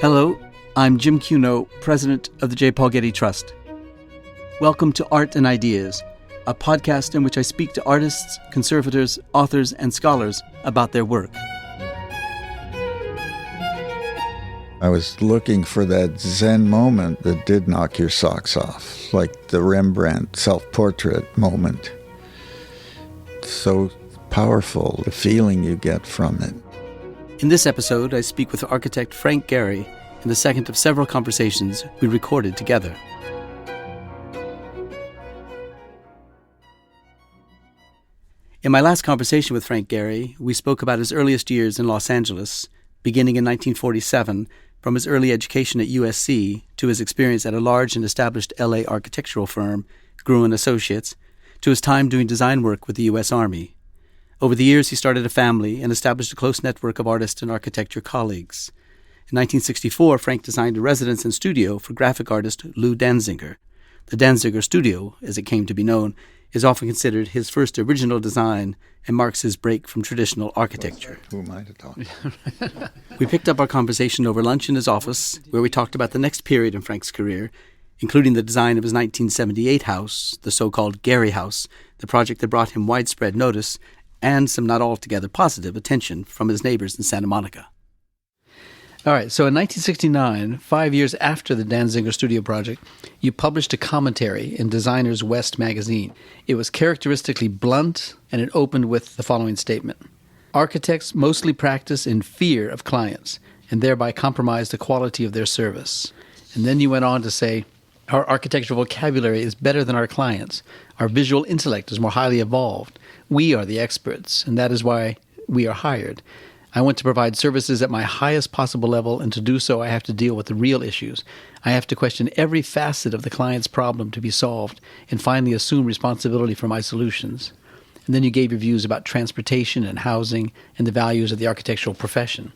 Hello, I'm Jim Cuno, president of the J. Paul Getty Trust. Welcome to Art and Ideas, a podcast in which I speak to artists, conservators, authors, and scholars about their work. I was looking for that Zen moment that did knock your socks off, like the Rembrandt self-portrait moment. So powerful, the feeling you get from it. In this episode, I speak with architect Frank Gehry in the second of several conversations we recorded together. In my last conversation with Frank Gehry, we spoke about his earliest years in Los Angeles, beginning in 1947, from his early education at USC to his experience at a large and established LA architectural firm, Gruen Associates, to his time doing design work with the U.S. Army. Over the years, he started a family and established a close network of artist and architecture colleagues. In 1964, Frank designed a residence and studio for graphic artist Lou Danziger. The Danziger Studio, as it came to be known, is often considered his first original design and marks his break from traditional architecture. Who am I to talk? We picked up our conversation over lunch in his office, where we talked about the next period in Frank's career, including the design of his 1978 house, the so-called Gehry House, the project that brought him widespread notice and some not altogether positive attention from his neighbors in Santa Monica. All right, so in 1969, 5 years after the Danziger Studio project, you published a commentary in Designer's West magazine. It was characteristically blunt, and it opened with the following statement. Architects mostly practice in fear of clients, and thereby compromise the quality of their service. And then you went on to say, our architectural vocabulary is better than our clients. Our visual intellect is more highly evolved. We are the experts, and that is why we are hired. I want to provide services at my highest possible level, and to do so, I have to deal with the real issues. I have to question every facet of the client's problem to be solved, and finally assume responsibility for my solutions. And then you gave your views about transportation and housing and the values of the architectural profession.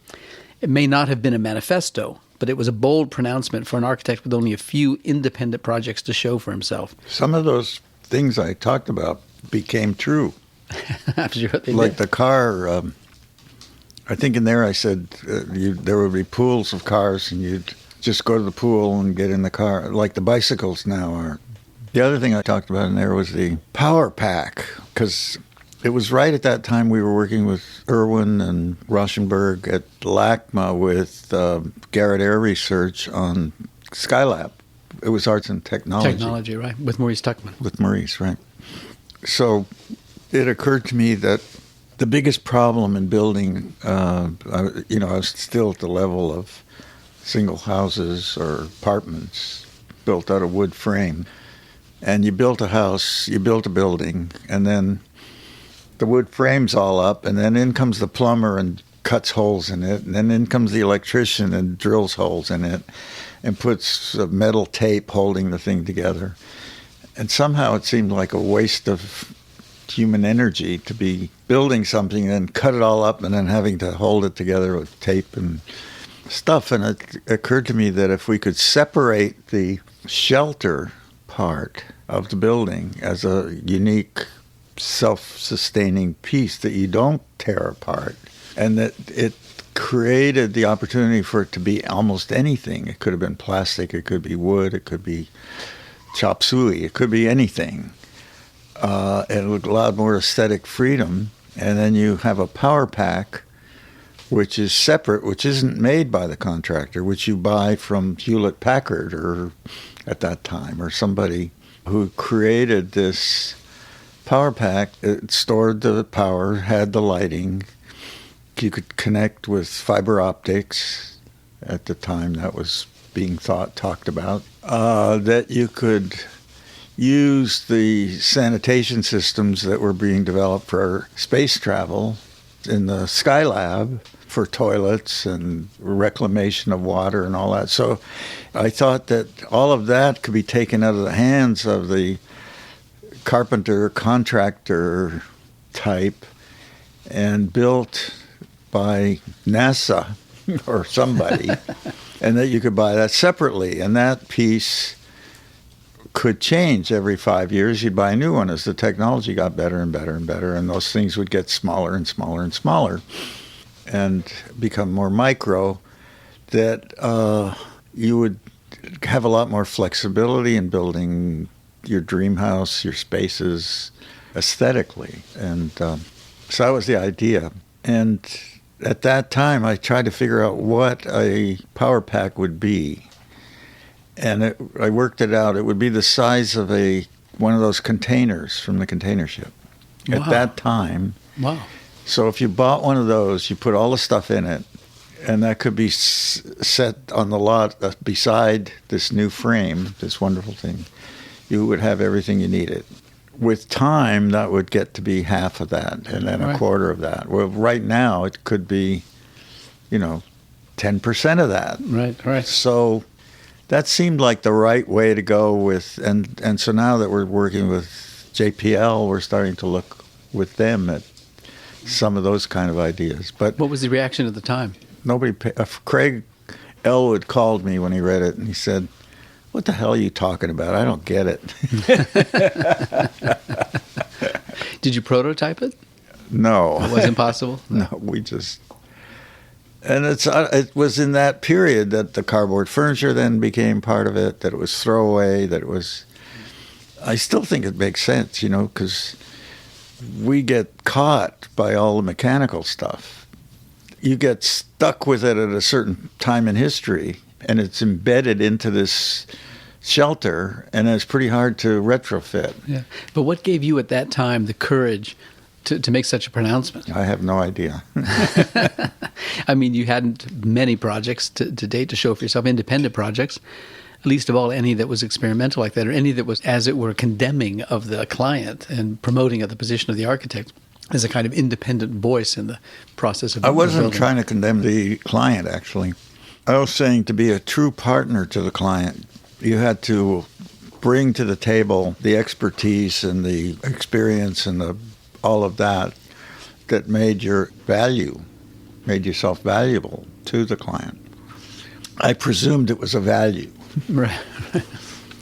It may not have been a manifesto, but it was a bold pronouncement for an architect with only a few independent projects to show for himself. Some of those things I talked about became true. I'm sure they like did. The car, I think in there I said there would be pools of cars and you'd just go to the pool and get in the car, like the bicycles now are. The other thing I talked about in there was the power pack, because it was right at that time we were working with Irwin and Rauschenberg at LACMA with Garrett Air Research on Skylab. It was arts and technology. Technology, right, with Maurice Tuckman. With Maurice, right. So it occurred to me that the biggest problem in building, I was still at the level of single houses or apartments built out of wood frame. And you built a house, you built a building, and then the wood frame's all up, and then in comes the plumber and cuts holes in it, and then in comes the electrician and drills holes in it and puts metal tape holding the thing together. And somehow it seemed like a waste of human energy to be building something and cut it all up and then having to hold it together with tape and stuff. And it occurred to me that if we could separate the shelter part of the building as a unique self-sustaining piece that you don't tear apart, and that it created the opportunity for it to be almost anything. It could have been plastic, it could be wood, it could be chop suey, it could be anything. And it allowed more aesthetic freedom. And then you have a power pack, which is separate, which isn't made by the contractor, which you buy from Hewlett-Packard or at that time, or somebody who created this power pack. It stored the power, had the lighting. You could connect with fiber optics. At the time that was being talked about. That you could use the sanitation systems that were being developed for space travel in the Skylab for toilets and reclamation of water and all that. So I thought that all of that could be taken out of the hands of the carpenter, contractor type and built by NASA or somebody, and that you could buy that separately. And that piece could change every 5 years. You'd buy a new one as the technology got better and better and better, and those things would get smaller and smaller and smaller and become more micro. that you would have a lot more flexibility in building your dream house, your spaces, aesthetically. And so that was the idea. And at that time, I tried to figure out what a power pack would be. And I worked it out. It would be the size of one of those containers from the container ship. Wow. At that time. Wow. So if you bought one of those, you put all the stuff in it, and that could be set on the lot beside this new frame, this wonderful thing. You would have everything you needed. With time, that would get to be half of that, and then a quarter of that. Well, right now, it could be, 10% of that. Right. So that seemed like the right way to go with, and so now that we're working with JPL, we're starting to look with them at some of those kind of ideas. But what was the reaction at the time? Craig Elwood called me when he read it, and he said, "What the hell are you talking about? I don't get it." Did you prototype it? No. It wasn't possible? No, and it was in that period that the cardboard furniture then became part of it, that it was throwaway, that it was... I still think it makes sense, because we get caught by all the mechanical stuff. You get stuck with it at a certain time in history, and it's embedded into this shelter, and it's pretty hard to retrofit. Yeah. But what gave you at that time the courage to make such a pronouncement? I have no idea. I mean, you hadn't many projects to date to show for yourself, independent projects, least of all any that was experimental like that, or any that was, as it were, condemning of the client and promoting of the position of the architect as a kind of independent voice in the process of I wasn't building. trying to condemn the client, actually. I was saying to be a true partner to the client, you had to bring to the table the expertise and the experience and all of that made made yourself valuable to the client. I presumed it was a value. Right.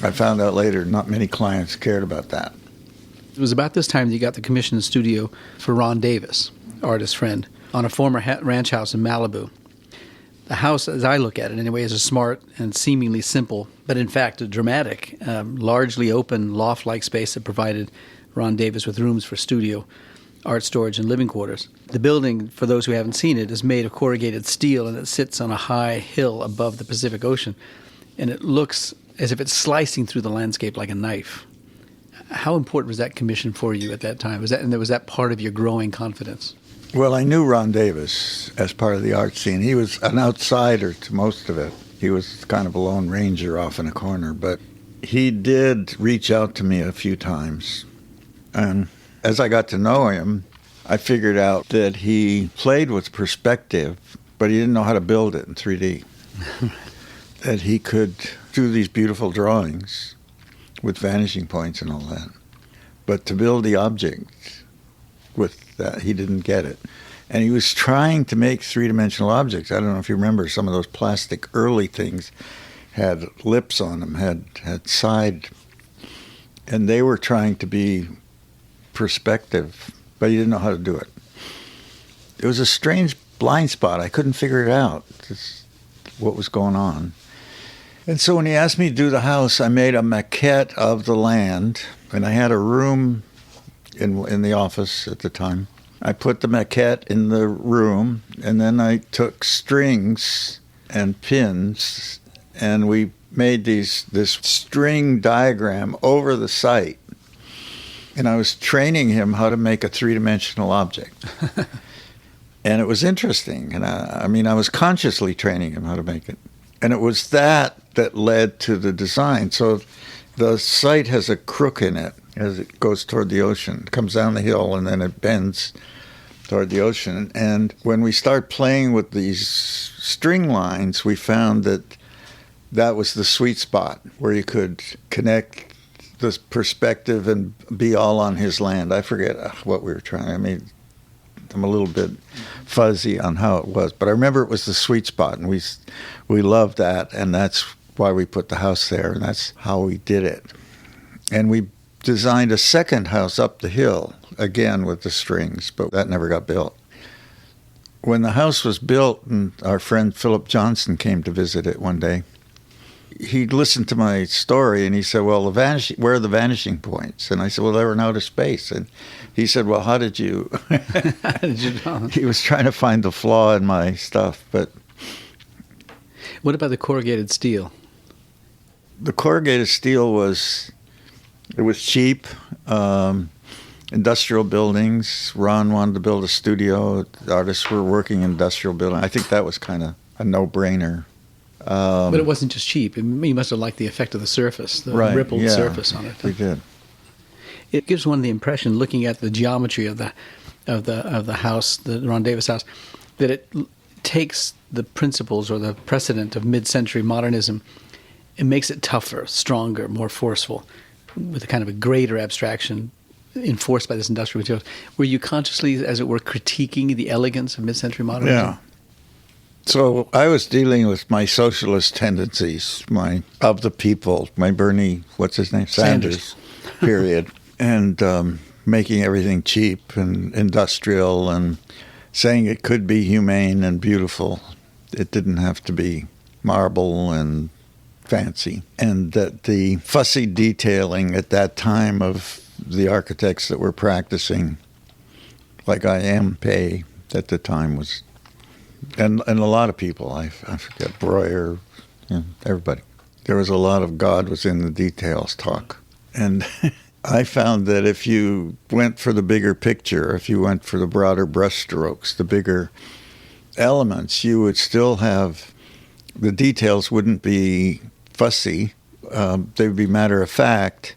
I found out later not many clients cared about that. It was about this time that you got the commission studio for Ron Davis, artist friend, on a former ranch house in Malibu. The house, as I look at it anyway, is a smart and seemingly simple, but in fact a dramatic, largely open loft-like space that provided Ron Davis with rooms for studio, art storage, and living quarters. The building, for those who haven't seen it, is made of corrugated steel, and it sits on a high hill above the Pacific Ocean, and it looks as if it's slicing through the landscape like a knife. How important was that commission for you at that time? Was that part of your growing confidence? Well, I knew Ron Davis as part of the art scene. He was an outsider to most of it. He was kind of a lone ranger off in a corner, but he did reach out to me a few times. And as I got to know him, I figured out that he played with perspective, but he didn't know how to build it in 3D. That he could do these beautiful drawings with vanishing points and all that. But to build the object with that, he didn't get it. And he was trying to make three-dimensional objects. I don't know if you remember, some of those plastic early things had lips on them, had side, and they were trying to be perspective, but he didn't know how to do it. It was a strange blind spot. I couldn't figure it out, what was going on. And so when he asked me to do the house, I made a maquette of the land, and I had a room in the office at the time. I put the maquette in the room, and then I took strings and pins, and we made this string diagram over the site. And I was training him how to make a three-dimensional object. And it was interesting. And I was consciously training him how to make it. And it was that led to the design. So the site has a crook in it as it goes toward the ocean. It comes down the hill and then it bends toward the ocean. And when we start playing with these string lines, we found that was the sweet spot where you could connect this perspective and be all on his land. I forget what we were trying. I'm a little bit fuzzy on how it was, but I remember it was the sweet spot, and we loved that, and that's why we put the house there, and that's how we did it. And we designed a second house up the hill, again with the strings, but that never got built. when the house was built and our friend Philip Johnson came to visit it one day, he listened to my story and he said, well, where are the vanishing points? And I said, well, they were in outer space. And he said, well, how did you... How did you know? He was trying to find the flaw in my stuff. But what about the corrugated steel? the corrugated steel was cheap. Industrial buildings. Ron wanted to build a studio. The artists were working in industrial buildings. I think that was kind of a no-brainer. But it wasn't just cheap. You must have liked the effect of the surface, the rippled surface on it. We did. It gives one the impression, looking at the geometry of the house, the Ron Davis house, that it takes the principles or the precedent of mid-century modernism and makes it tougher, stronger, more forceful, with a kind of a greater abstraction enforced by this industrial material. Were you consciously, as it were, critiquing the elegance of mid-century modernism? Yeah. So I was dealing with my socialist tendencies, my of the people, my Bernie, what's his name? Sanders period, and making everything cheap and industrial and saying it could be humane and beautiful. It didn't have to be marble and fancy. And that the fussy detailing at that time of the architects that were practicing, like I am Pei at the time, was... And a lot of people, I forget, Breuer, everybody. There was a lot of God was in the details talk. And I found that if you went for the bigger picture, if you went for the broader brushstrokes, the bigger elements, you would still have, the details wouldn't be fussy. They would be matter of fact,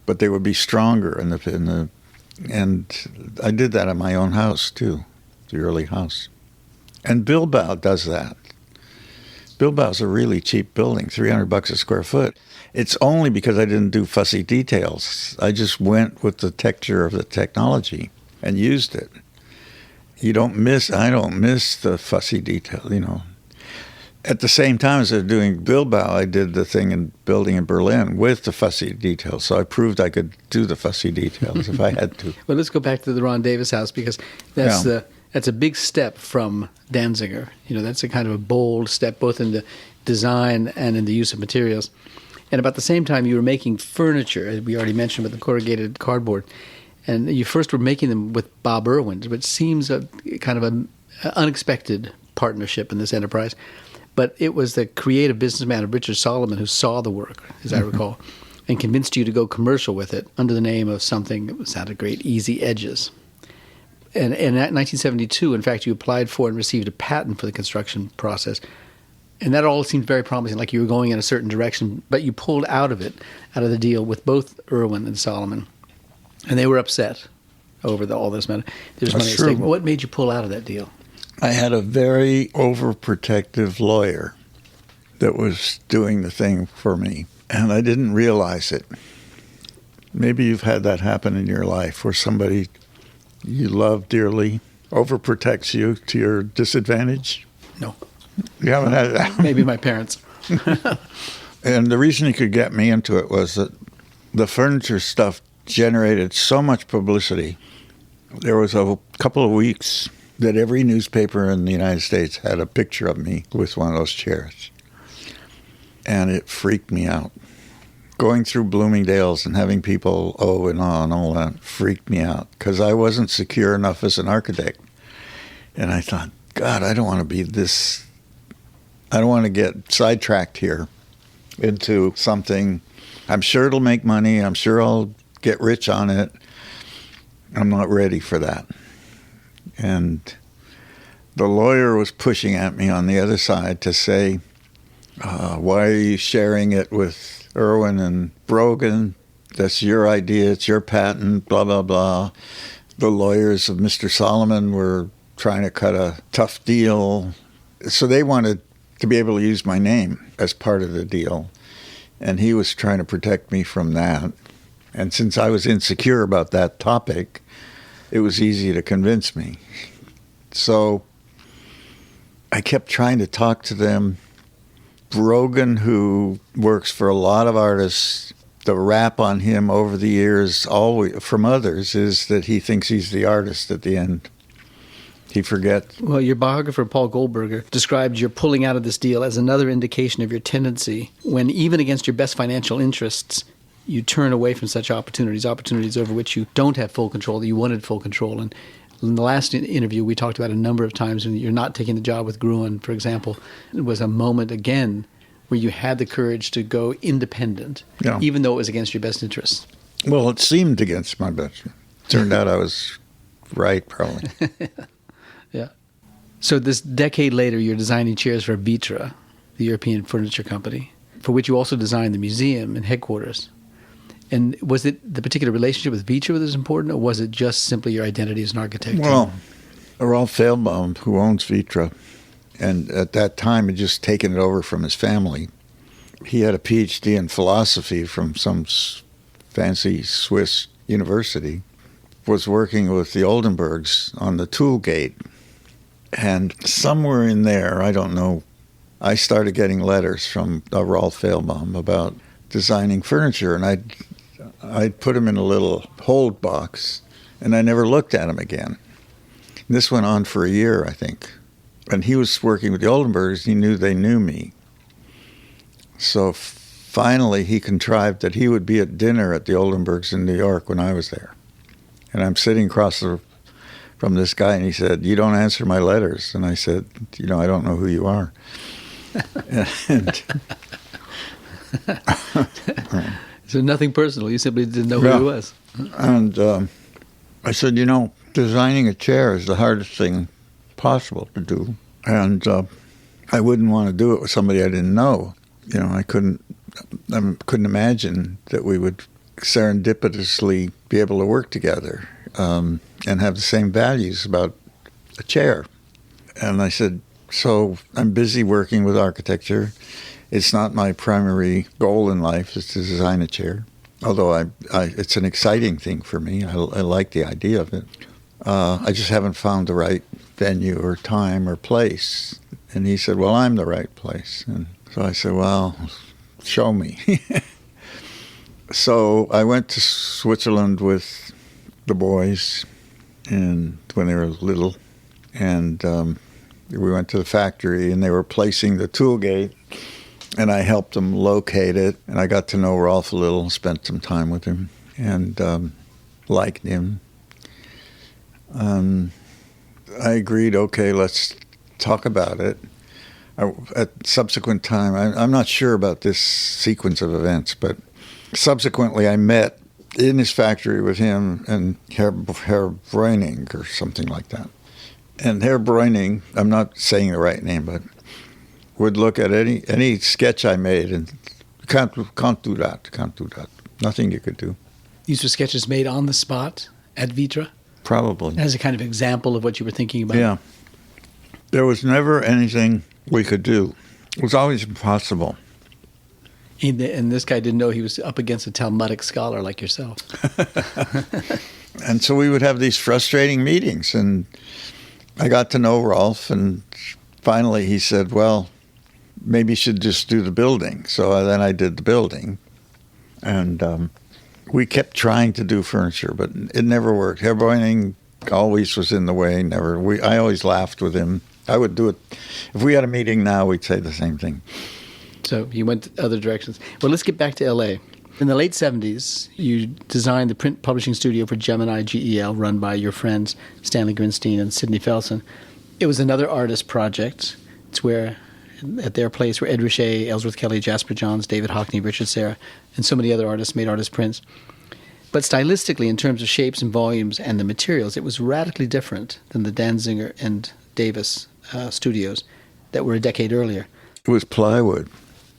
but they would be stronger and I did that in my own house too, the early house. And Bilbao does that. Bilbao's a really cheap building, $300 a square foot. It's only because I didn't do fussy details. I just went with the texture of the technology and used it. I don't miss the fussy detail, At the same time as I was doing Bilbao, I did the thing in building in Berlin with the fussy details. So I proved I could do the fussy details if I had to. Well, let's go back to the Ron Davis house, because that's a big step from Danziger. That's a kind of a bold step, both in the design and in the use of materials. And about the same time, you were making furniture, as we already mentioned, with the corrugated cardboard. And you first were making them with Bob Irwin, which seems a kind of an unexpected partnership in this enterprise. But it was the creative businessman of Richard Solomon who saw the work, as I recall, and convinced you to go commercial with it under the name of something that sounded great, Easy Edges. And in 1972, in fact, you applied for and received a patent for the construction process. And that all seemed very promising, like you were going in a certain direction, but you pulled out of the deal with both Irwin and Solomon. And they were upset over all this matter. There's money at stake. What made you pull out of that deal? I had a very overprotective lawyer that was doing the thing for me, and I didn't realize it. Maybe you've had that happen in your life, where somebody you love dearly overprotects you to your disadvantage? No. You haven't had that? Maybe my parents. And the reason he could get me into it was that the furniture stuff generated so much publicity. There was a couple of weeks that every newspaper in the United States had a picture of me with one of those chairs. And it freaked me out. Going through Bloomingdale's and having people and all that freaked me out, because I wasn't secure enough as an architect. And I thought, God, I don't want to be this. I don't want to get sidetracked here into something. I'm sure it'll make money. I'm sure I'll get rich on it. I'm not ready for that. And the lawyer was pushing at me on the other side to say, why are you sharing it with Irwin and Brogan? That's your idea. It's your patent, blah, blah, blah. The lawyers of Mr. Solomon were trying to cut a tough deal. So they wanted to be able to use my name as part of the deal. And he was trying to protect me from that. And since I was insecure about that topic, it was easy to convince me. So I kept trying to talk to them. Brogan, who works for a lot of artists, the rap on him over the years, always from others, is that he thinks he's the artist at the end. He forgets. Well, your biographer, Paul Goldberger, described your pulling out of this deal as another indication of your tendency when, even against your best financial interests, you turn away from such opportunities over which you don't have full control, that you wanted full control. And in the last interview, we talked about a number of times when you're not taking the job with Gruen, for example. It was a moment, again, where you had the courage to go independent, even though it was against your best interests. Well, it seemed against my best. Turned out I was right, probably. Yeah. So this decade later, you're designing chairs for Vitra, the European furniture company, for which you also designed the museum and headquarters. And was it the particular relationship with Vitra that was important, or was it just simply your identity as an architect? Well, Rolf Fehlbaum, who owns Vitra, and at that time had just taken it over from his family. He had a PhD in philosophy from some fancy Swiss university, was working with the Oldenburgs on the tool gate. And somewhere in there, I don't know, I started getting letters from Rolf Fehlbaum about designing furniture, and I'd put him in a little hold box, and I never looked at him again. And this went on for a year, I think. And he was working with the Oldenburgs. He knew they knew me. So finally, he contrived that he would be at dinner at the Oldenburgs in New York when I was there. And I'm sitting across from this guy, and he said, "You don't answer my letters." And I said, "I don't know who you are." So nothing personal. You simply didn't know who he was. And I said, designing a chair is the hardest thing possible to do. And I wouldn't want to do it with somebody I didn't know. I couldn't imagine that we would serendipitously be able to work together and have the same values about a chair. And I said, so I'm busy working with architecture. It's not my primary goal in life is to design a chair, although it's an exciting thing for me. I like the idea of it. I just haven't found the right venue or time or place. And he said, well, I'm the right place. And so I said, well, show me. So I went to Switzerland with the boys when they were little, and we went to the factory, and they were placing the tool gate, and I helped them locate it, and I got to know Rolf a little, spent some time with him, and liked him. I agreed, okay, let's talk about it. At subsequent time, I'm not sure about this sequence of events, but subsequently I met in his factory with him and Herr Breuning or something like that. And Herr Breuning, I'm not saying the right name, but would look at any sketch I made and can't do that. Nothing you could do. These were sketches made on the spot at Vitra? Probably. As a kind of example of what you were thinking about? Yeah. There was never anything we could do. It was always impossible. And this guy didn't know he was up against a Talmudic scholar like yourself. And so we would have these frustrating meetings, and I got to know Rolf, and finally he said, well, maybe you should just do the building. So then I did the building, and we kept trying to do furniture, but it never worked. Herr Breuning always was in the way. I always laughed with him. I would do it. If we had a meeting now, we'd say the same thing. So you went other directions. Well, let's get back to L.A. In the late 70s, you designed the print publishing studio for Gemini GEL, run by your friends Stanley Grinstein and Sidney Felsen. It was another artist project. It's where, at their place, where Ed Ruscha, Ellsworth Kelly, Jasper Johns, David Hockney, Richard Serra, and so many other artists made artist prints. But stylistically, in terms of shapes and volumes and the materials, it was radically different than the Danziger and Davis studios that were a decade earlier. It was plywood.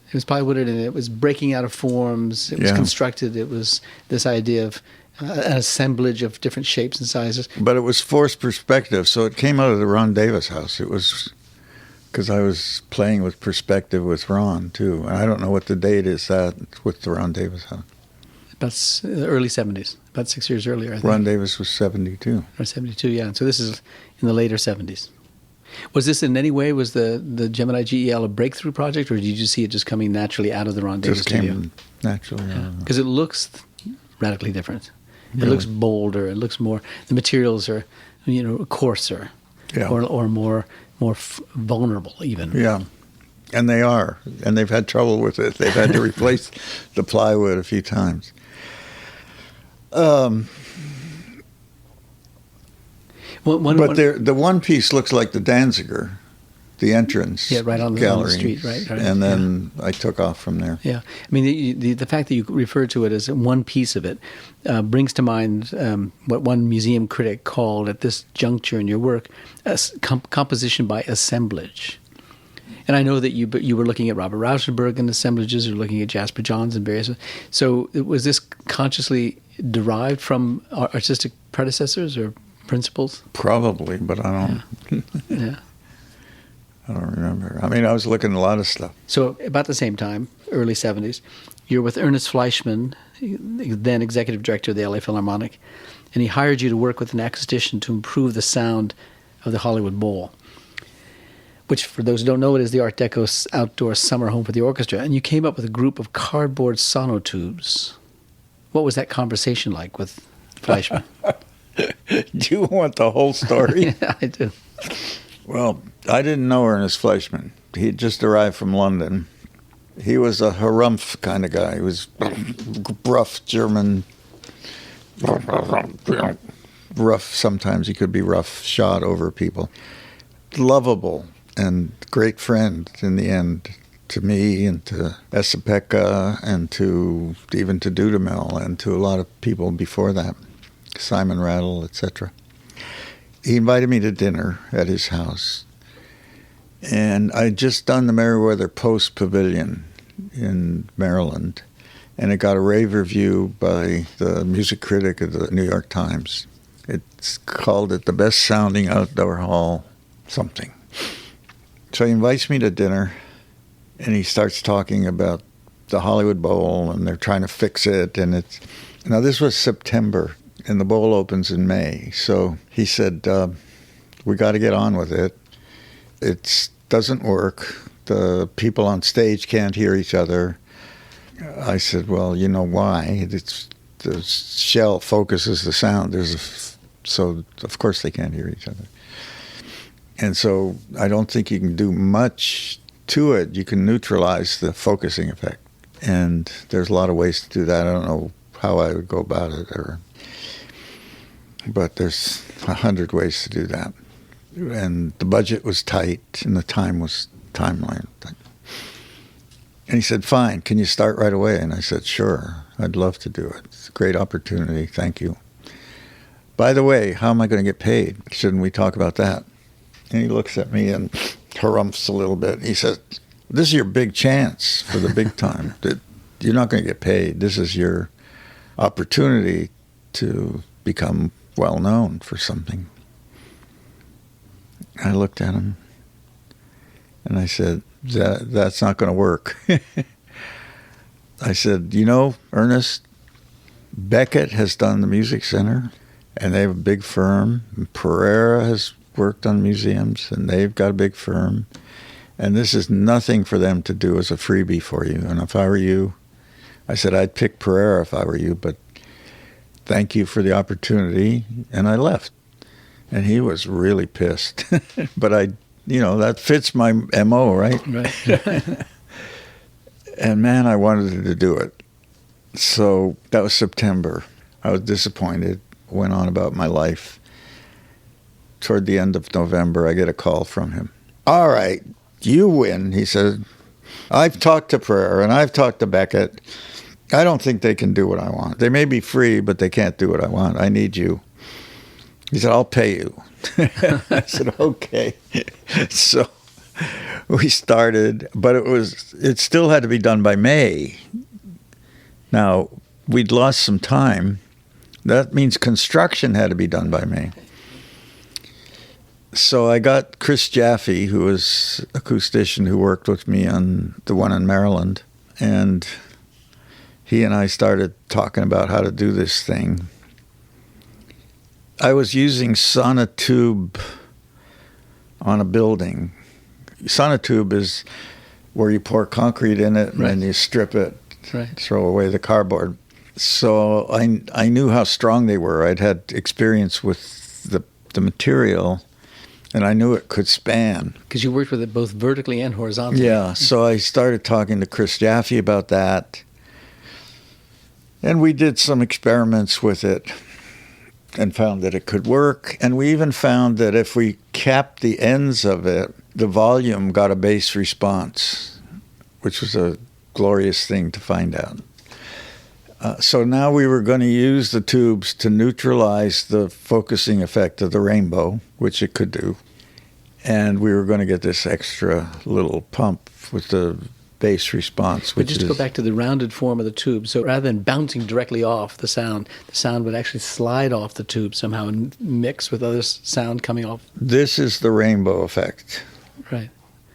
It was plywooded, and it was breaking out of forms. It was constructed. It was this idea of an assemblage of different shapes and sizes. But it was forced perspective, so it came out of the Ron Davis house. It was because I was playing with perspective with Ron, too. And I don't know what the date is with the Ron Davis house. About early 70s, about 6 years earlier, I think. Ron Davis was 72. Or 72, yeah. So this is in the later 70s. Was this in any way, was the Gemini GEL a breakthrough project, or did you see it just coming naturally out of the Ron Davis studio? Just came naturally out of it. Because it looks radically different. It Really? looks bolder. It looks more, the materials are, coarser. Yeah. or more vulnerable even. Yeah. And they are. And they've had trouble with it. They've had to replace the plywood a few times. But the one piece looks like the Danziger, the entrance right on the street, right. And then I took off from there. Yeah. I mean, the fact that you refer to it as one piece of it brings to mind what one museum critic called at this juncture in your work composition by assemblage. And I know that you were looking at Robert Rauschenberg and assemblages, or looking at Jasper Johns and various. So was this consciously derived from artistic predecessors or principles? Probably, but I don't. Yeah. I don't remember. I mean, I was looking at a lot of stuff. So about the same time, early 70s, you're with Ernest Fleischmann, then executive director of the LA Philharmonic, and he hired you to work with an acoustician to improve the sound of the Hollywood Bowl, which, for those who don't know, it is the Art Deco outdoor summer home for the orchestra. And you came up with a group of cardboard sonotubes. What was that conversation like with Fleischmann? Do you want the whole story? Yeah, I do. Well, I didn't know Ernest Fleischmann. He had just arrived from London. He was a harumph kind of guy. He was rough German, rough. Sometimes he could be rough shot over people. Lovable and great friend in the end to me and to Esa-Pekka and even to Dudamel and to a lot of people before that, Simon Rattle, etc. He invited me to dinner at his house, and I'd just done the Meriwether Post Pavilion in Maryland, and it got a rave review by the music critic of the New York Times. It's called it the best sounding outdoor hall something. So he invites me to dinner, and he starts talking about the Hollywood Bowl, and they're trying to fix it, and now this was September, and the bowl opens in May. So he said, we got to get on with it. It doesn't work. The people on stage can't hear each other. I said, well, you know why? The shell focuses the sound. So of course they can't hear each other. And so I don't think you can do much to it. You can neutralize the focusing effect. And there's a lot of ways to do that. I don't know how I would go about it, but there's 100 ways to do that. And the budget was tight, and the timeline. And he said, fine, can you start right away? And I said, sure, I'd love to do it. It's a great opportunity, thank you. By the way, how am I going to get paid? Shouldn't we talk about that? And he looks at me and harumphs a little bit. He says, this is your big chance for the big time. You're not going to get paid. This is your opportunity to become well known for something. I looked at him and I said, that's not going to work. I said, Ernest, Beckett has done the Music Center, and they have a big firm. Pereira has worked on museums, and they've got a big firm. And this is nothing for them to do as a freebie for you. And if I were you, I said, I'd pick Pereira if I were you, but thank you for the opportunity. And I left. And he was really pissed. But that fits my MO, right? Right. And man, I wanted to do it. So that was September. I was disappointed, went on about my life. Toward the end of November, I get a call from him. All right, you win, he said. I've talked to Pereira and I've talked to Beckett. I don't think they can do what I want. They may be free, but they can't do what I want. I need you. He said, I'll pay you. I said, okay. So we started, but it still had to be done by May. Now, we'd lost some time. That means construction had to be done by May. So I got Chris Jaffe, who was an acoustician who worked with me on the one in Maryland, and he and I started talking about how to do this thing. I was using sonotube on a building. Sonotube is where you pour concrete in it, right, and you strip it, right, throw away the cardboard. So I knew how strong they were. I'd had experience with the material, And I knew it could span. Because you worked with it both vertically and horizontally. Yeah, so I started talking to Chris Jaffe about that. And we did some experiments with it and found that it could work. And we even found that if we capped the ends of it, the volume got a bass response, which was a glorious thing to find out. So now we were going to use the tubes to neutralize the focusing effect of the rainbow, which it could do. And we were going to get this extra little pump with the bass response. But just to go back to the rounded form of the tube, so rather than bouncing directly off the sound would actually slide off the tube somehow and mix with other sound coming off. This is the rainbow effect. Right.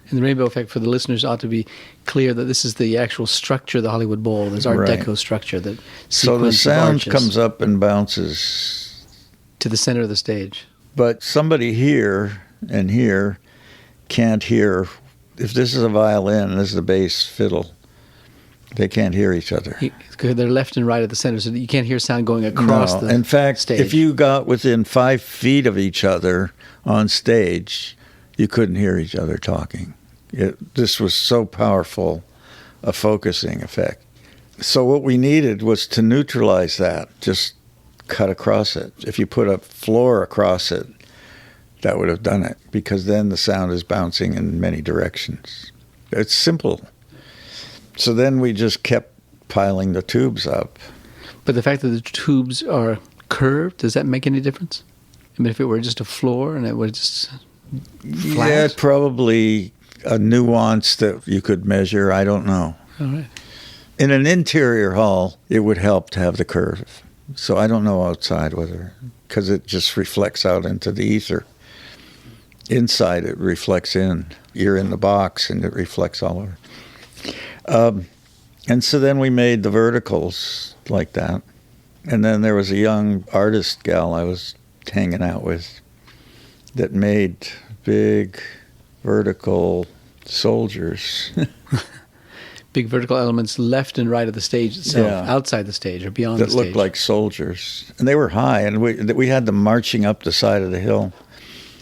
And the rainbow effect, for the listeners, ought to be clear that this is the actual structure of the Hollywood Bowl, this Art Deco structure. That so the sound comes up and bounces to the center of the stage. But somebody here and here can't hear. If this is a violin and this is a bass fiddle, they can't hear each other. They're left and right at the center, so that you can't hear sound going across the stage. In fact, if you got within 5 feet of each other on stage, you couldn't hear each other talking. This was so powerful a focusing effect. So what we needed was to neutralize that, just cut across it. If you put a floor across it, that would have done it, because then the sound is bouncing in many directions. It's simple. So then we just kept piling the tubes up. But the fact that the tubes are curved, does that make any difference? I mean, if it were just a floor and it was just flat? Yeah, probably a nuance that you could measure. I don't know. All right. In an interior hall, it would help to have the curve. So I don't know outside whether, because it just reflects out into the ether. Inside, it reflects in. You're in the box, and it reflects all over. And so then we made the verticals like that. And then there was a young artist gal I was hanging out with that made big vertical soldiers. Big vertical elements left and right of the stage itself, outside the stage or beyond the stage. That looked like soldiers. And they were high, and we had them marching up the side of the hill.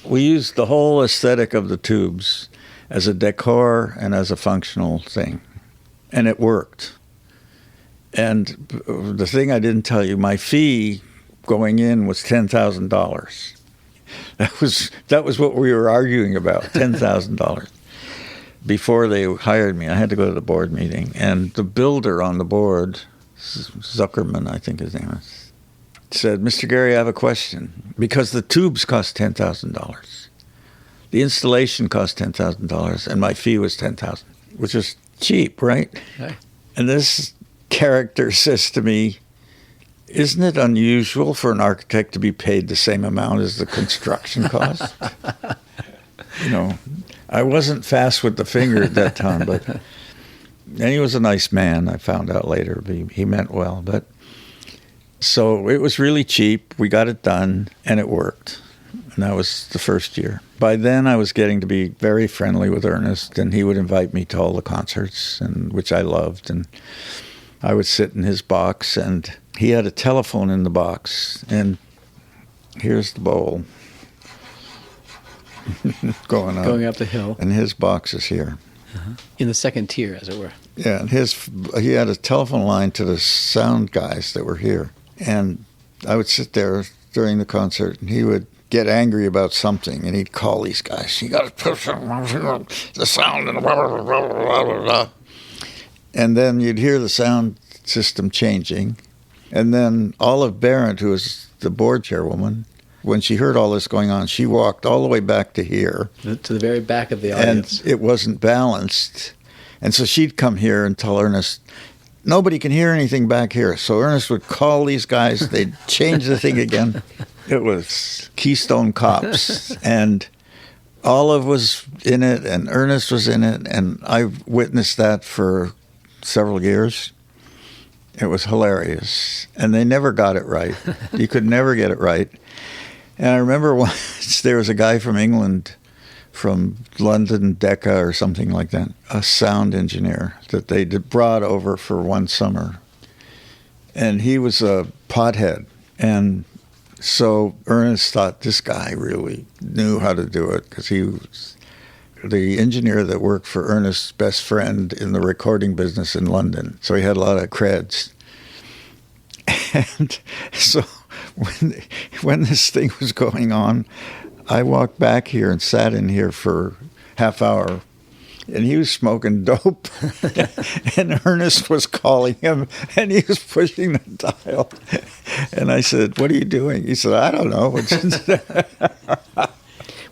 We used the whole aesthetic of the tubes as a decor and as a functional thing. And it worked. And the thing I didn't tell you, my fee going in was $10,000. That was what we were arguing about, $10,000. Before they hired me, I had to go to the board meeting. And the builder on the board, Zuckerman, I think his name is, said, Mr. Gehry, I have a question. Because the tubes cost $10,000. The installation cost $10,000, and my fee was $10,000, which is cheap, right? Okay. And this character says to me, isn't it unusual for an architect to be paid the same amount as the construction cost? You know, I wasn't fast with the finger at that time, and he was a nice man, I found out later. He meant well, but so it was really cheap. We got it done, and it worked. And that was the first year. By then, I was getting to be very friendly with Ernest, and he would invite me to all the concerts, which I loved. And I would sit in his box, and he had a telephone in the box. And here's the bowl going up the hill. And his box is here. Uh-huh. In the second tier, as it were. Yeah, and he had a telephone line to the sound guys that were here. And I would sit there during the concert, and he would get angry about something, and he'd call these guys. You got to push the sound and blah, blah, blah, blah, blah, blah. And then you'd hear the sound system changing. And then Olive Barrett, who was the board chairwoman, when she heard all this going on, she walked all the way back to here. To the very back of the audience. And it wasn't balanced. And so she'd come here and tell Ernest, nobody can hear anything back here. So Ernest would call these guys. They'd change the thing again. It was Keystone Cops. And Olive was in it, and Ernest was in it. And I witnessed that for several years. It was hilarious. And they never got it right. You could never get it right. And I remember once there was a guy from England, from London, Decca or something like that, a sound engineer that they brought over for one summer. And he was a pothead. And So Ernest thought this guy really knew how to do it because he was the engineer that worked for Ernest's best friend in the recording business in London. So he had a lot of creds. And so when this thing was going on, I walked back here and sat in here for half hour, and he was smoking dope. And Ernest was calling him, and he was pushing the dial. And I said, "What are you doing?" He said, "I don't know."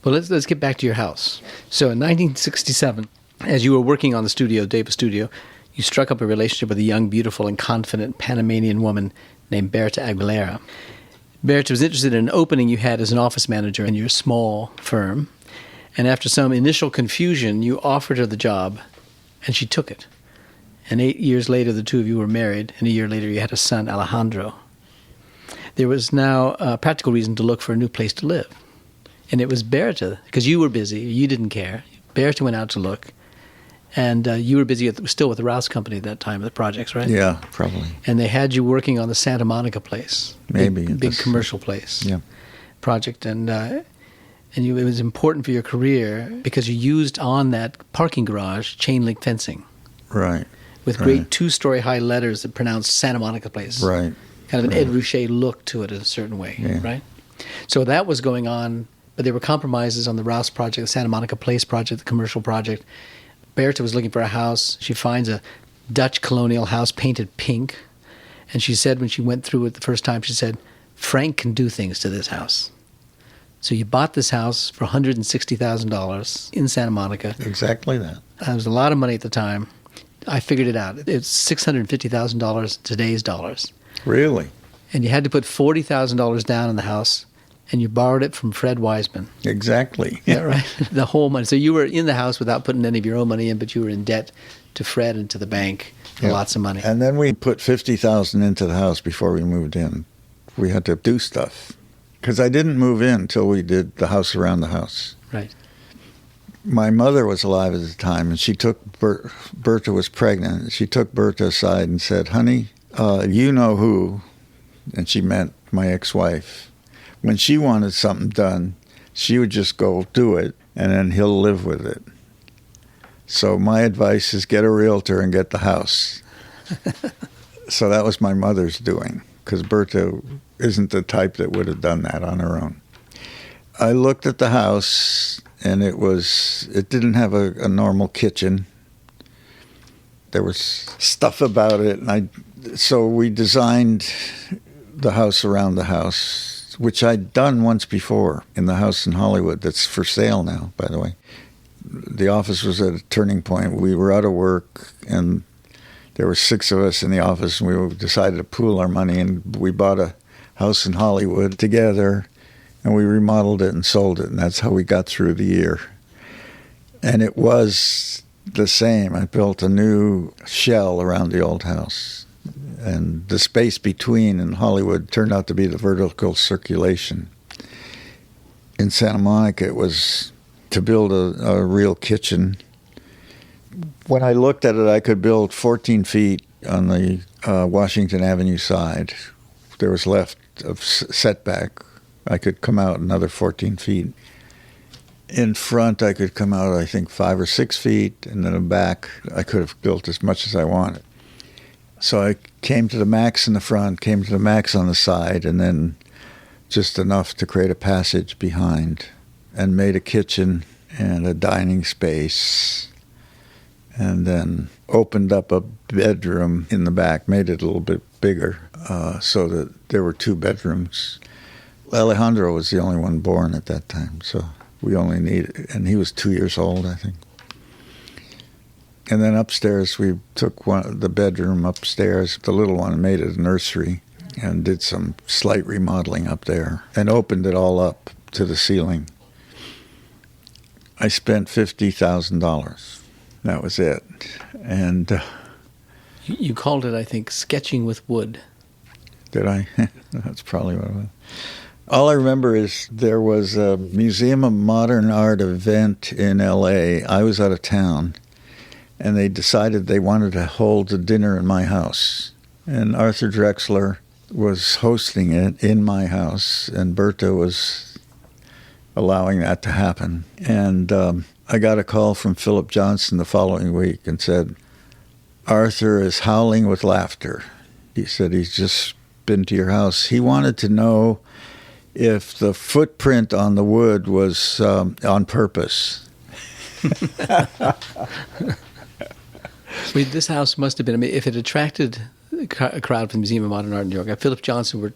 Well, let's get back to your house. So in 1967, as you were working on the studio, Davis Studio, you struck up a relationship with a young, beautiful, and confident Panamanian woman named Berta Aguilera. Berta was interested in an opening you had as an office manager in your small firm, and after some initial confusion, you offered her the job, and she took it. And 8 years later, the two of you were married, and a year later, you had a son, Alejandro. There was now a practical reason to look for a new place to live. And it was Berta, because you were busy, you didn't care. Berta went out to look, and you were busy still with the Rouse Company at that time, the projects, right? Yeah, probably. And they had you working on the Santa Monica place. Maybe. Big commercial place. Yeah. Project. And it was important for your career because you used on that parking garage chain link fencing. Right. With great 2-story high letters that pronounced Santa Monica place. Right. Kind of an Ed Ruscha look to it in a certain way, right? So that was going on, but there were compromises on the Rouse project, the Santa Monica Place project, the commercial project. Berta was looking for a house. She finds a Dutch colonial house painted pink. And she said when she went through it the first time, she said, "Frank can do things to this house." So you bought this house for $160,000 in Santa Monica. Exactly that. That was a lot of money at the time. I figured it out. It's $650,000 today's dollars. Really? And you had to put $40,000 down in the house, and you borrowed it from Fred Wiseman. Exactly. Yeah, right. The whole money. So you were in the house without putting any of your own money in, but you were in debt to Fred and to the bank for lots of money. And then we put $50,000 into the house before we moved in. We had to do stuff. Because I didn't move in until we did the house around the house. Right. My mother was alive at the time, and she took Berta was pregnant. She took Berta aside and said, "Honey, you know who," and she meant my ex-wife. When she wanted something done, she would just go do it, and then he'll live with it. So my advice is get a realtor and get the house. So that was my mother's doing, because Berta isn't the type that would have done that on her own. I looked at the house, and it didn't have a normal kitchen. There was stuff about it, and so we designed the house around the house, which I'd done once before in the house in Hollywood that's for sale now, by the way. The office was at a turning point. We were out of work, and there were 6 of us in the office, and we decided to pool our money, and we bought a house in Hollywood together, and we remodeled it and sold it, and that's how we got through the year. And it was the same. I built a new shell around the old house, and the space between in Hollywood turned out to be the vertical circulation. In Santa Monica, it was to build a real kitchen. When I looked at it, I could build 14 feet on the Washington Avenue side. There was left of setback. I could come out another 14 feet. In front, I could come out, I think, 5 or 6 feet, and then in back, I could have built as much as I wanted. So I came to the max in the front, came to the max on the side, and then just enough to create a passage behind, and made a kitchen and a dining space, and then opened up a bedroom in the back, made it a little bit bigger, so that there were 2 bedrooms. Alejandro was the only one born at that time, so we only needed, and he was 2 years old, I think. And then upstairs, we took the bedroom upstairs, the little one, and made it a nursery, and did some slight remodeling up there, and opened it all up to the ceiling. I spent $50,000. That was it. And you called it, I think, sketching with wood. Did I? That's probably what it was. All I remember is there was a Museum of Modern Art event in L.A. I was out of town, and they decided they wanted to hold a dinner in my house. And Arthur Drexler was hosting it in my house, and Berta was allowing that to happen. And I got a call from Philip Johnson the following week and said, Arthur is howling with laughter. He said he's just been to your house. He wanted to know if the footprint on the wood was on purpose. This house must have been, I mean, if it attracted a crowd from the Museum of Modern Art in New York, if Philip Johnson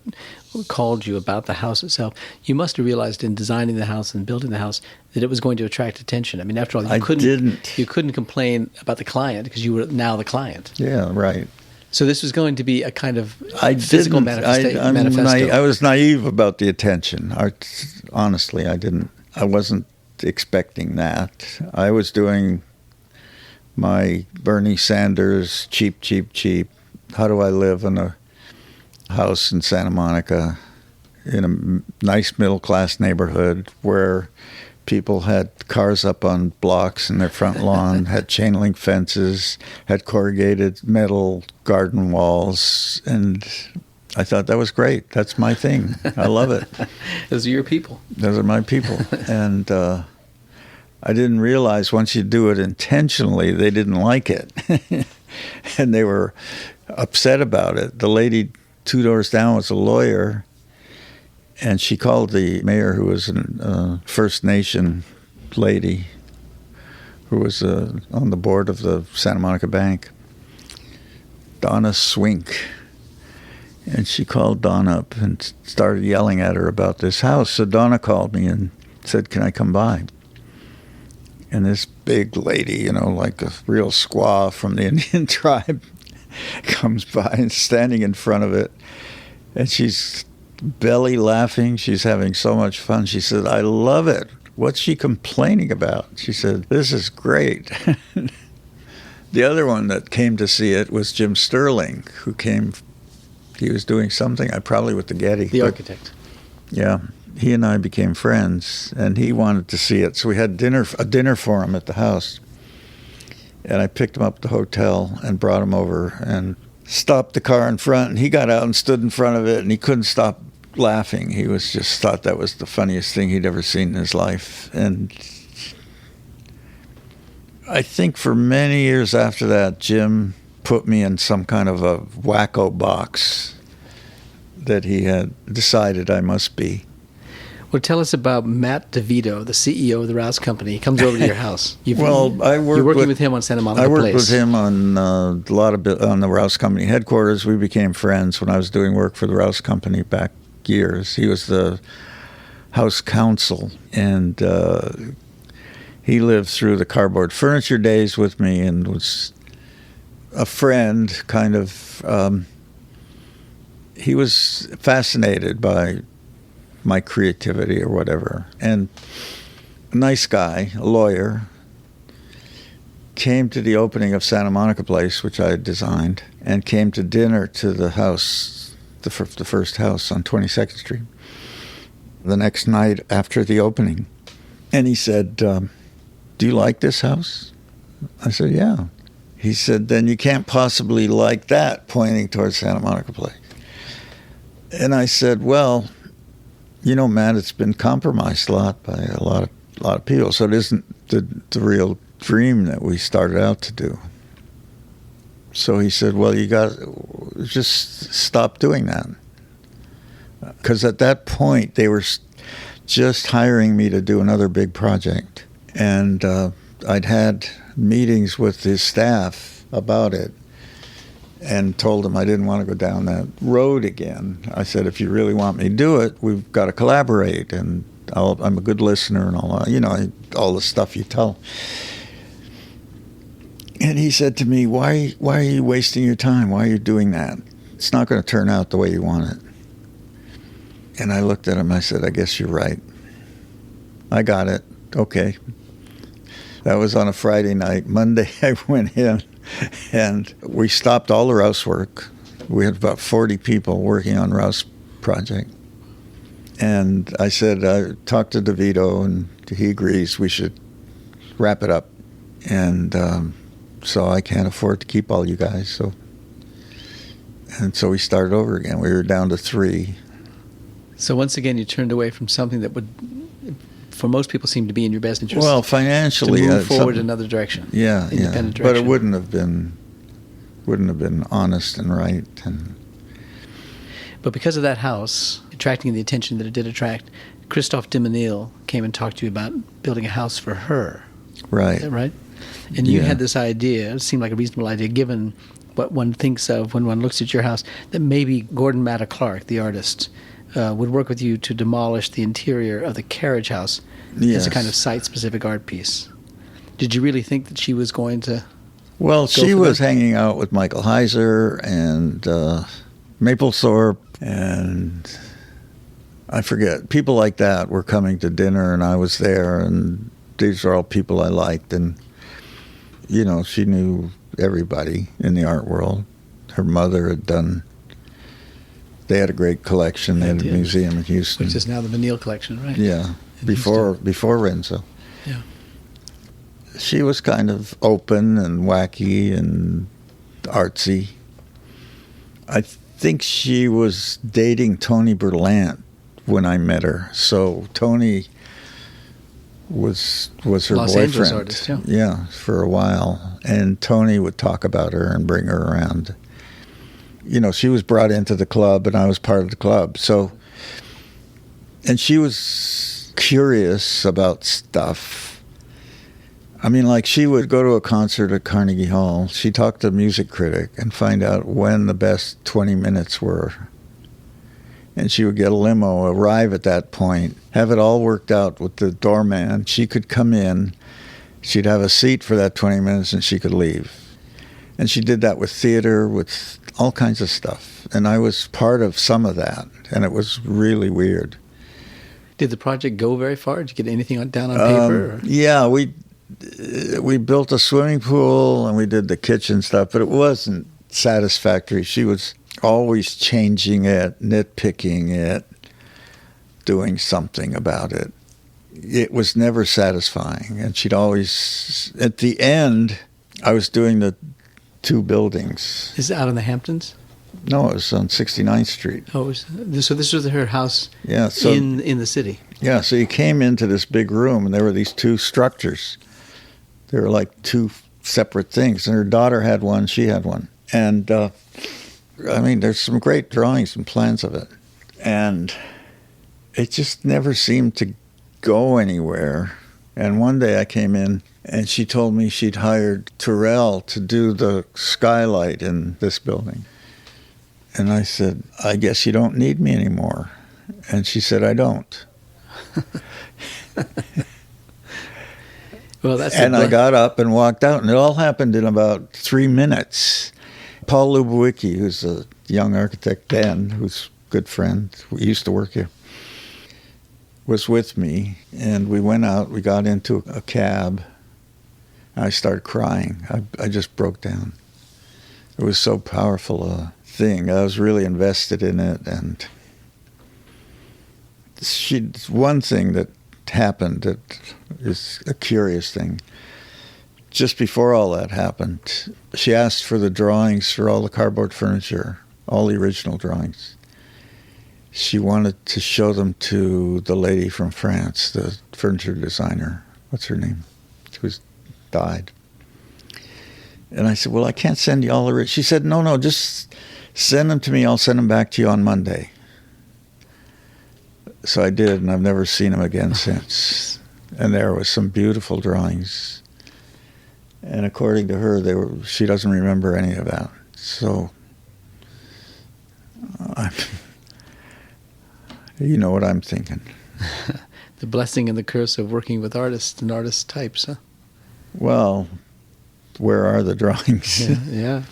called you about the house itself, you must have realized in designing the house and building the house that it was going to attract attention. I mean, after all, you couldn't complain about the client because you were now the client. Yeah, right. So this was going to be a kind of physical manifesto. I was naive about the attention. Honestly, I wasn't expecting that. I was doing my Bernie Sanders, cheap, cheap, cheap. How do I live in a house in Santa Monica in a nice middle-class neighborhood where people had cars up on blocks in their front lawn, had chain link fences, had corrugated metal garden walls, and I thought that was great. That's my thing. I love it. Those are your people. Those are my people. And I didn't realize once you do it intentionally, they didn't like it. And they were upset about it. The lady 2 doors down was a lawyer, and she called the mayor, who was a First Nation lady, who was on the board of the Santa Monica Bank, Donna Swink. And she called Donna up and started yelling at her about this house. So Donna called me and said, can I come by? And this big lady, like a real squaw from the Indian tribe, comes by and standing in front of it. And she's belly laughing. She's having so much fun. She said, I love it. What's she complaining about? She said, this is great. The other one that came to see it was Jim Sterling, who came. He was doing something, probably with the Getty. The architect. Yeah. He and I became friends, and he wanted to see it. So we had a dinner for him at the house. And I picked him up at the hotel and brought him over and stopped the car in front. And he got out and stood in front of it, and he couldn't stop laughing. He was just thought that was the funniest thing he'd ever seen in his life. And I think for many years after that, Jim put me in some kind of a wacko box that he had decided I must be. Well, tell us about Matt DeVito, the CEO of the Rouse Company. He comes over to your house. You're working with him on Santa Monica Place. I worked with him on on the Rouse Company headquarters. We became friends when I was doing work for the Rouse Company back years. He was the house counsel, and he lived through the cardboard furniture days with me and was a friend, kind of. He was fascinated by my creativity or whatever. And a nice guy, a lawyer, came to the opening of Santa Monica Place, which I had designed, and came to dinner to the house, the first house on 22nd Street, the next night after the opening. And he said, do you like this house? I said, yeah. He said, then you can't possibly like that, pointing towards Santa Monica Place. And I said, well, Matt, it's been compromised a lot by a lot of people, so it isn't the real dream that we started out to do. So he said, well, you got to just stop doing that. Because at that point, they were just hiring me to do another big project. And I'd had meetings with his staff about it and told him I didn't want to go down that road again. I said, if you really want me to do it, we've got to collaborate, and I'm a good listener and all that, all the stuff you tell. And he said to me, why are you wasting your time? Why are you doing that? It's not going to turn out the way you want it. And I looked at him, I said, I guess you're right. I got it. Okay. That was on a Friday night. Monday I went in, and we stopped all the Rouse work. We had about 40 people working on Rouse project. And I said, I talked to DeVito, and he agrees we should wrap it up. And so I can't afford to keep all you guys. So And so we started over again. We were down to 3. So once again, you turned away from something that would, for most people, seem to be in your best interest. Well, financially, to move forward in another direction. Yeah, independent But direction. it wouldn't have been honest and right. And But because of that house attracting the attention that it did attract, Christophe de Menil came and talked to you about building a house for her. right. Is that right? And you Yeah. had this idea, it seemed like a reasonable idea, given what one thinks of when one looks at your house, that maybe Gordon Matta Clark, the artist, would work with you to demolish the interior of the carriage house as Yes. a kind of site-specific art piece. Did you really think that she was going to... Well, she for was that? hanging out with Michael Heiser and Maplethorpe, and I forget. People like that were coming to dinner, and I was there, and these are all people I liked. And, you know, she knew everybody in the art world. Her mother had done... They had a great collection. They had a did. museum in Houston. Which is now the Menil collection, right? Yeah, In before Renzo. Yeah. She was kind of open and wacky and artsy. I think she was dating Tony Berlant when I met her. So Tony was her Los boyfriend. Angeles artist, yeah. Yeah, for a while. And Tony would talk about her and bring her around. You know, she was brought into the club, and I was part of the club. So, and she was curious about stuff. I mean, like, she would go to a concert at Carnegie Hall. She'd talk to a music critic and find out when the best 20 minutes were. And she would get a limo, arrive at that point, have it all worked out with the doorman. She could come in, she'd have a seat for that 20 minutes, and she could leave. And she did that with theater, with all kinds of stuff. And I was part of some of that, and it was really weird. Did the project go very far? Did you get anything down on paper? Or? Yeah, we built a swimming pool, and we did the kitchen stuff, but it wasn't satisfactory. She was always changing it, nitpicking it, doing something about it. It was never satisfying. And she'd always, at the end, I was doing the 2 buildings. Is it out in the Hamptons? No, it was on 69th Street. Oh, so this was her house Yeah, so in the city. yeah, so you came into this big room, and there were these 2 structures. They were like 2 separate things, and her daughter had one, she had one. And I mean, there's some great drawings and plans of it, and it just never seemed to go anywhere. And one day I came in, and she told me she'd hired Terrell to do the skylight in this building. And I said, I guess you don't need me anymore. And she said, I don't. Well, that's And I got up and walked out, and it all happened in about 3 minutes. Paul Lubowicki, who's a young architect then, who's a good friend, we used to work here, was with me, and we went out, we got into a cab, and I started crying. I just broke down. It was so powerful a thing. I was really invested in it, and one thing that happened that is a curious thing. Just before all that happened, she asked for the drawings for all the cardboard furniture, all the original drawings. She wanted to show them to the lady from France, the furniture designer. What's her name? Who's died. And I said, well, I can't send you all the... She said, no, just send them to me. I'll send them back to you on Monday. So I did, and I've never seen them again since. And there was some beautiful drawings. And according to her, she doesn't remember any of that. So, you know what I'm thinking. The blessing and the curse of working with artists and artist types, huh? Well, where are the drawings? Yeah.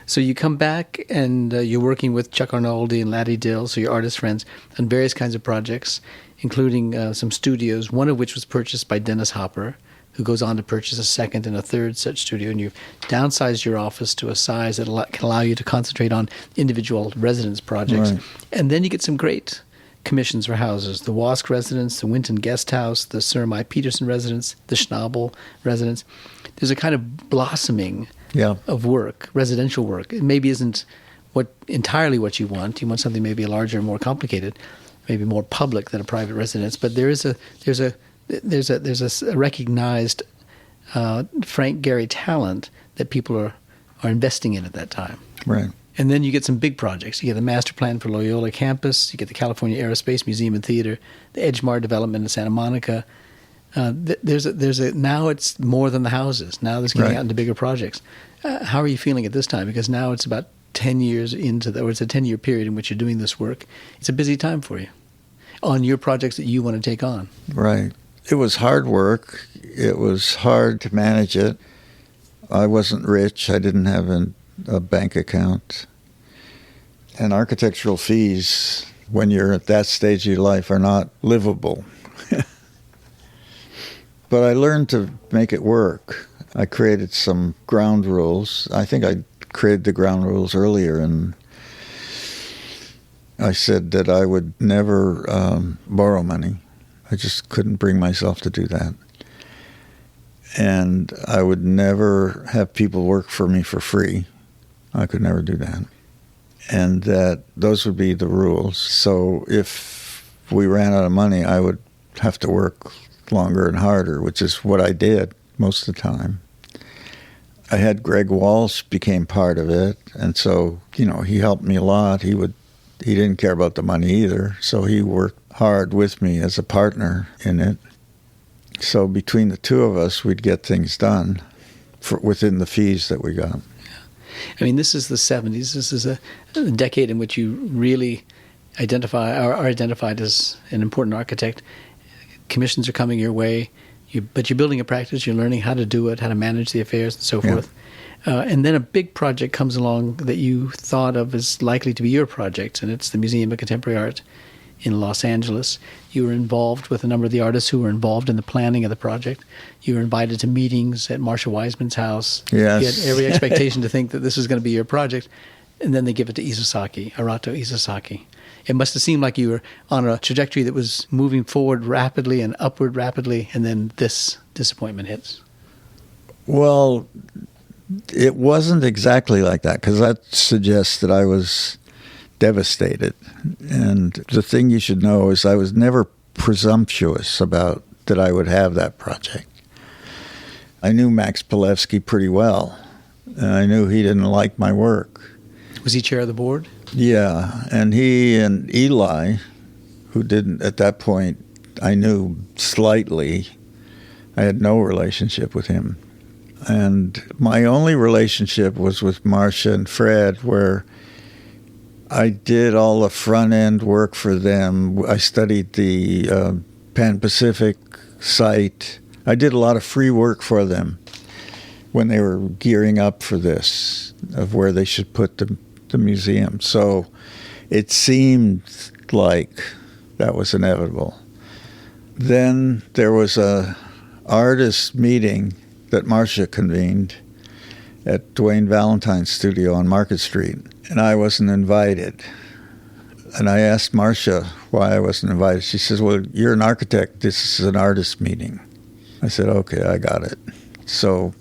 So you come back and you're working with Chuck Arnoldi and Laddie Dill, so your artist friends, on various kinds of projects, including some studios, one of which was purchased by Dennis Hopper, who goes on to purchase a second and a third such studio. And you've downsized your office to a size that can allow you to concentrate on individual residence projects. Right. And then you get some great commissions for houses: the Wask residence, the Winton Guest House, the Sir My Peterson residence, the Schnabel residence. There's a kind of blossoming Yeah. of work, residential work. It maybe isn't entirely what you want. You want something maybe larger, more complicated, maybe more public than a private residence. But there's a recognized Frank Gehry talent that people are investing in at that time. Right. And then you get some big projects. You get the master plan for Loyola campus. You get the California Aerospace Museum and Theater, the Edgemar development in Santa Monica. Now it's more than the houses. Now it's getting out into bigger projects. How are you feeling at this time? Because now it's about 10 years or it's a 10-year period in which you're doing this work. It's a busy time for you on your projects that you want to take on. Right. It was hard work. It was hard to manage it. I wasn't rich. I didn't have a bank account. And architectural fees, when you're at that stage of your life, are not livable. But I learned to make it work. I created some ground rules. I think I created the ground rules earlier, and I said that I would never borrow money. I just couldn't bring myself to do that. And I would never have people work for me for free. I could never do that. And that those would be the rules. So if we ran out of money, I would have to work longer and harder, which is what I did most of the time. I had Greg Walsh became part of it, and so, he helped me a lot. He didn't care about the money either, so he worked hard with me as a partner in it. So between the two of us, we'd get things done within the fees that we got. I mean, this is the 70s. This is a decade in which you really are identified as an important architect. Commissions are coming your way, but you're building a practice. You're learning how to do it, how to manage the affairs, and so forth. And then a big project comes along that you thought of as likely to be your project, and it's the Museum of Contemporary Art in Los Angeles. You were involved with a number of the artists who were involved in the planning of the project. You were invited to meetings at Marcia Wiseman's house. Yes. You had every expectation to think that this was going to be your project, and then they give it to Arato Isesaki. It must have seemed like you were on a trajectory that was moving forward rapidly and upward rapidly, and then this disappointment hits. Well, it wasn't exactly like that, because that suggests that I was devastated. And the thing you should know is I was never presumptuous about that I would have that project. I knew Max Pilevsky pretty well, and I knew he didn't like my work. Was he chair of the board? Yeah, and he and Eli, who didn't, at that point, I knew slightly. I had no relationship with him. And my only relationship was with Marcia and Fred, where I did all the front-end work for them. I studied the Pan-Pacific site. I did a lot of free work for them when they were gearing up for this, of where they should put the museum. So it seemed like that was inevitable. Then there was a artist meeting that Marcia convened at Dwayne Valentine's studio on Market Street, and I wasn't invited. And I asked Marcia why I wasn't invited. She says, well, you're an architect. This is an artist meeting. I said, okay, I got it. So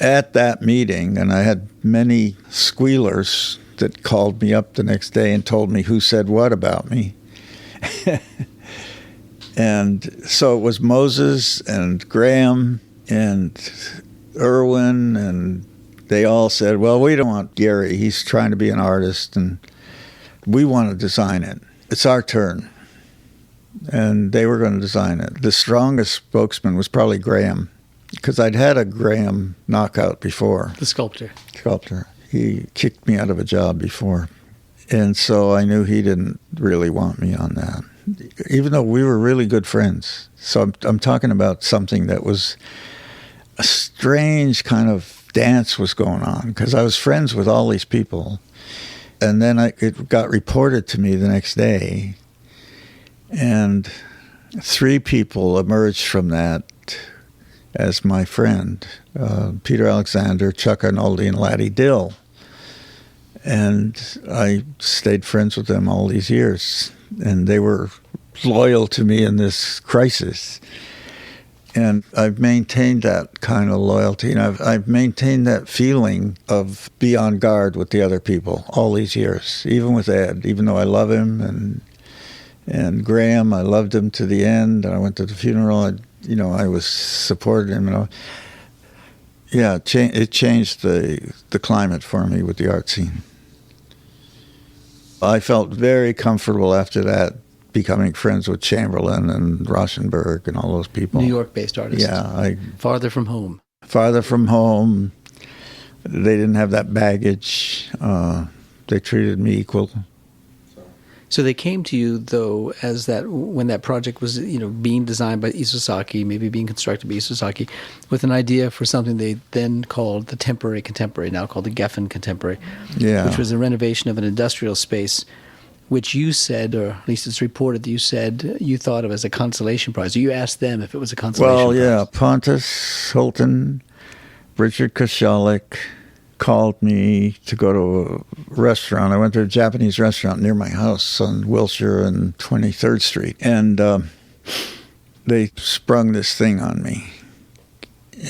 at that meeting, and I had many squealers that called me up the next day and told me who said what about me. And so it was Moses and Graham and Irwin, and they all said, well, we don't want Gehry. He's trying to be an artist, and we want to design it. It's our turn. And they were going to design it. The strongest spokesman was probably Graham, because I'd had a Graham knockout before. The sculptor. He kicked me out of a job before. And so I knew he didn't really want me on that, even though we were really good friends. So I'm talking about something that was a strange kind of dance was going on, because I was friends with all these people. And then it got reported to me the next day, and 3 people emerged from that as my friend, Peter Alexander, Chuck Arnoldi, and Laddie Dill. And I stayed friends with them all these years, and they were loyal to me in this crisis. And I've maintained that kind of loyalty, and I've maintained that feeling of be on guard with the other people all these years, even with Ed, even though I love him, and Graham, I loved him to the end. I went to the funeral. I was supported him. It changed the climate for me with the art scene. I felt very comfortable after that, becoming friends with Chamberlain and Rauschenberg and all those people. New York-based artists. Yeah. Farther from home. Farther from home. They didn't have that baggage. They treated me equal. So they came to you, though, when that project was, being designed by Isozaki, maybe being constructed by Isozaki, with an idea for something they then called the Temporary Contemporary, now called the Geffen Contemporary, which was a renovation of an industrial space, which you said, or at least it's reported that you said you thought of as a consolation prize. You asked them if it was a consolation prize. Well, yeah, Pontus Hilton, Richard Koshalik called me to go to a restaurant. I went to a Japanese restaurant near my house on Wilshire and 23rd Street. And they sprung this thing on me.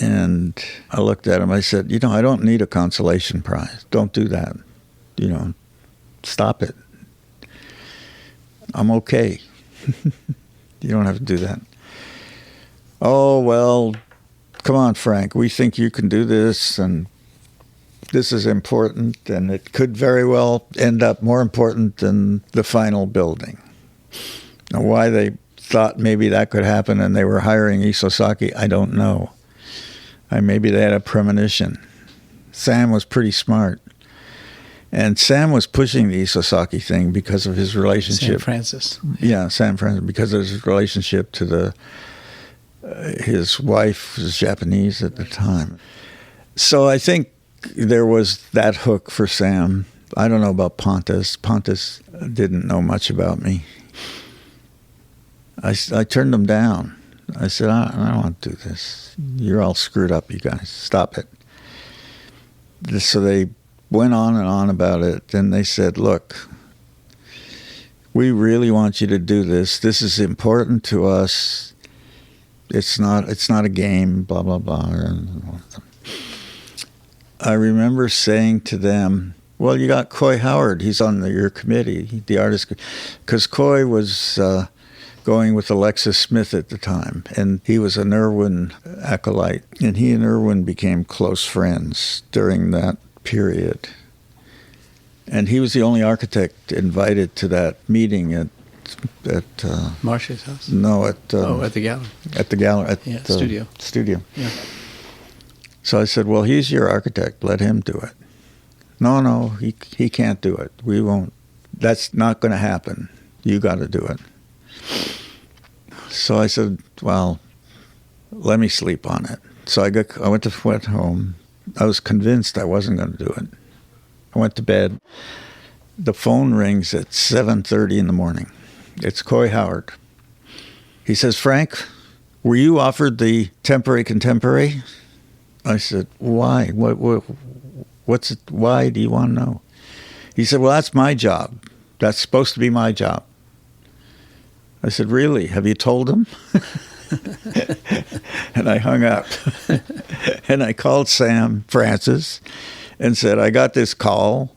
And I looked at him. I said, I don't need a consolation prize. Don't do that. Stop it. I'm okay. You don't have to do that. Oh, well, come on, Frank. We think you can do this, and this is important, and it could very well end up more important than the final building. Now, why they thought maybe that could happen and they were hiring Isozaki, I don't know. Maybe they had a premonition. Sam was pretty smart. And Sam was pushing the Isozaki thing because of his relationship. Sam Francis. Yeah, Sam Francis, because of his relationship to his wife was Japanese at the time. So I think there was that hook for Sam. I don't know about Pontus. Pontus didn't know much about me. I turned him down. I said, I don't want to do this. You're all screwed up, you guys. Stop it. So they went on and on about it. Then they said, look, we really want you to do this. This is important to us. It's not a game, blah, blah, blah. I remember saying to them, well, you got Coy Howard. He's on your committee, the artist. Because Coy was going with Alexis Smith at the time, and he was an Irwin acolyte. And he and Irwin became close friends during that period. And he was the only architect invited to that meeting at Marsh's house? No, at the gallery. At the gallery. At the studio. Studio. Yeah. So I said, well, he's your architect. Let him do it. No, he can't do it. We won't. That's not going to happen. You got to do it. So I said, well, let me sleep on it. So I went home. I was convinced I wasn't going to do it. I went to bed. The phone rings at 7:30 in the morning. It's Coy Howard. He says, Frank, were you offered the Temporary Contemporary? I said, why? What's it? Why do you want to know? He said, well, that's my job. That's supposed to be my job. I said, really? Have you told him? And I hung up. And I called Sam Francis and said, I got this call.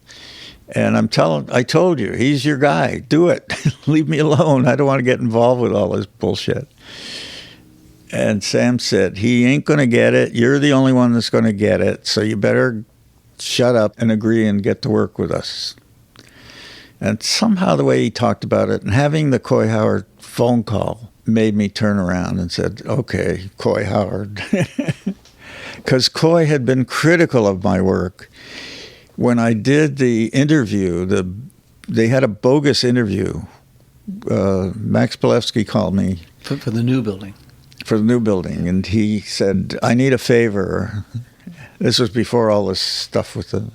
And I told you, he's your guy. Do it. Leave me alone. I don't want to get involved with all this bullshit. And Sam said, he ain't going to get it. You're the only one that's going to get it. So you better shut up and agree and get to work with us. And somehow the way he talked about it and having the Coy Howard phone call made me turn around and said, okay, Coy Howard. Because Coy had been critical of my work. When I did the interview, they had a bogus interview. Max Palevsky called me. For the new building. For the new building. And he said, I need a favor. This was before all this stuff with the...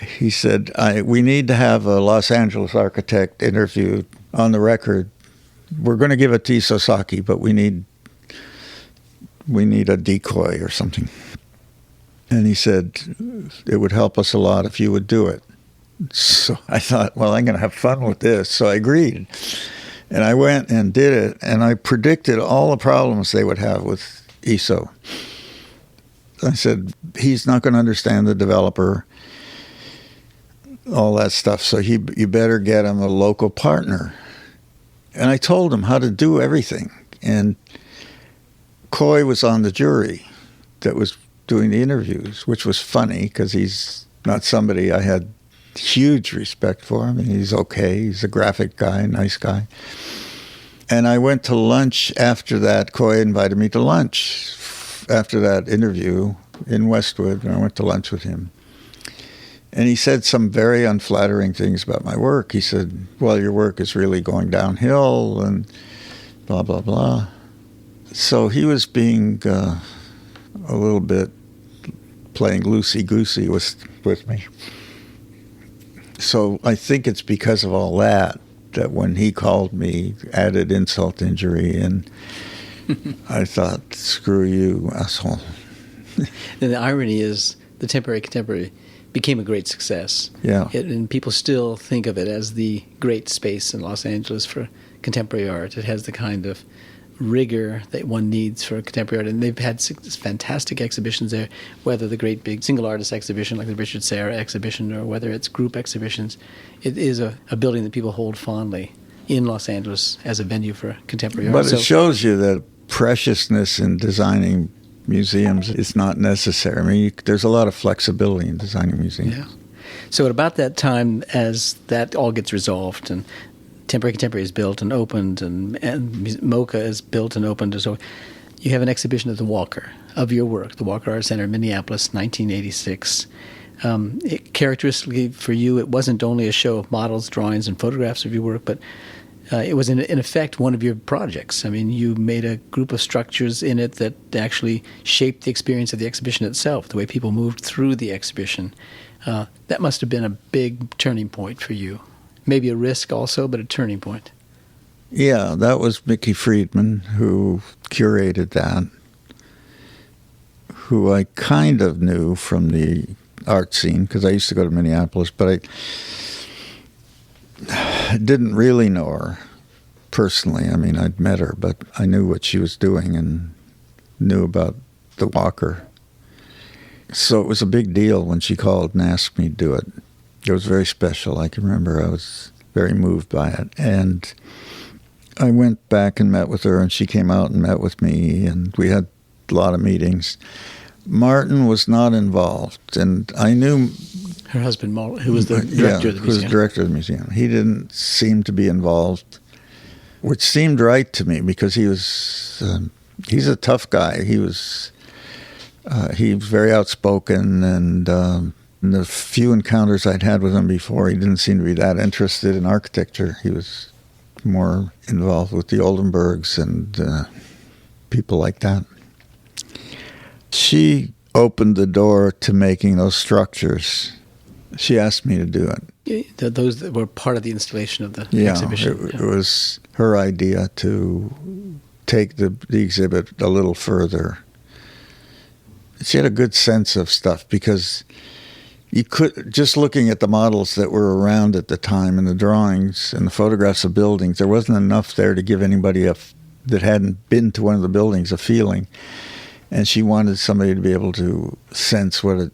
He said, we need to have a Los Angeles architect interviewed on the record. We're going to give it to Isozaki, but we need a decoy or something. And he said, it would help us a lot if you would do it. So I thought, well, I'm going to have fun with this. So I agreed. And I went and did it, and I predicted all the problems they would have with ESO. I said, he's not going to understand the developer, all that stuff, so you better get him a local partner. And I told him how to do everything. And Coy was on the jury that was doing the interviews, which was funny because he's not somebody I had huge respect for. I mean, he's okay. He's a graphic guy, nice guy. And I went to lunch after that. Coy invited me to lunch after that interview in Westwood, and I went to lunch with him. And he said some very unflattering things about my work. He said, well, your work is really going downhill and blah, blah, blah. So he was being a little bit playing loosey-goosey with me. So I think it's because of all that when he called me, added insult to injury, and I thought, screw you, asshole. And the irony is the Temporary Contemporary became a great success. Yeah. And people still think of it as the great space in Los Angeles for contemporary art. It has the kind of rigor that one needs for contemporary art. And they've had fantastic exhibitions there, whether the great big single artist exhibition like the Richard Serra exhibition or whether it's group exhibitions. It is a building that people hold fondly in Los Angeles as a venue for contemporary art. But it shows you that preciousness in designing museums is not necessary. I mean, there's a lot of flexibility in designing museums. Yeah. So at about that time, as that all gets resolved and Temporary Contemporary is built and opened and MOCA is built and opened, and so you have an exhibition at the Walker of your work, the Walker Art Center in Minneapolis, 1986. Characteristically for you, it wasn't only a show of models, drawings, and photographs of your work, but it was, in effect, one of your projects. I mean, you made a group of structures in it that actually shaped the experience of the exhibition itself, the way people moved through the exhibition. That must have been a big turning point for you. Maybe a risk also, but a turning point. Yeah, that was Mickey Friedman who curated that, who I kind of knew from the art scene, because I used to go to Minneapolis, but I didn't really know her personally. I mean, I'd met her, but I knew what she was doing and knew about the Walker. So it was a big deal when she called and asked me to do it. It was very special. I can remember I was very moved by it. And I went back and met with her, and she came out and met with me, and we had a lot of meetings. Martin was not involved, and I knew... Her husband, who was the director of the museum. Who was the director of the museum. He didn't seem to be involved, which seemed right to me because he was... he's a tough guy. He was very outspoken, and the few encounters I'd had with him before, he didn't seem to be that interested in architecture. He was more involved with the Oldenburgs and people like that. She opened the door to making those structures. She asked me to do it. Those that were part of the installation of the exhibition. It was her idea to take the exhibit a little further. She had a good sense of stuff because you could, just looking at the models that were around at the time and the drawings and the photographs of buildings, there wasn't enough there to give anybody that hadn't been to one of the buildings a feeling. And she wanted somebody to be able to sense what it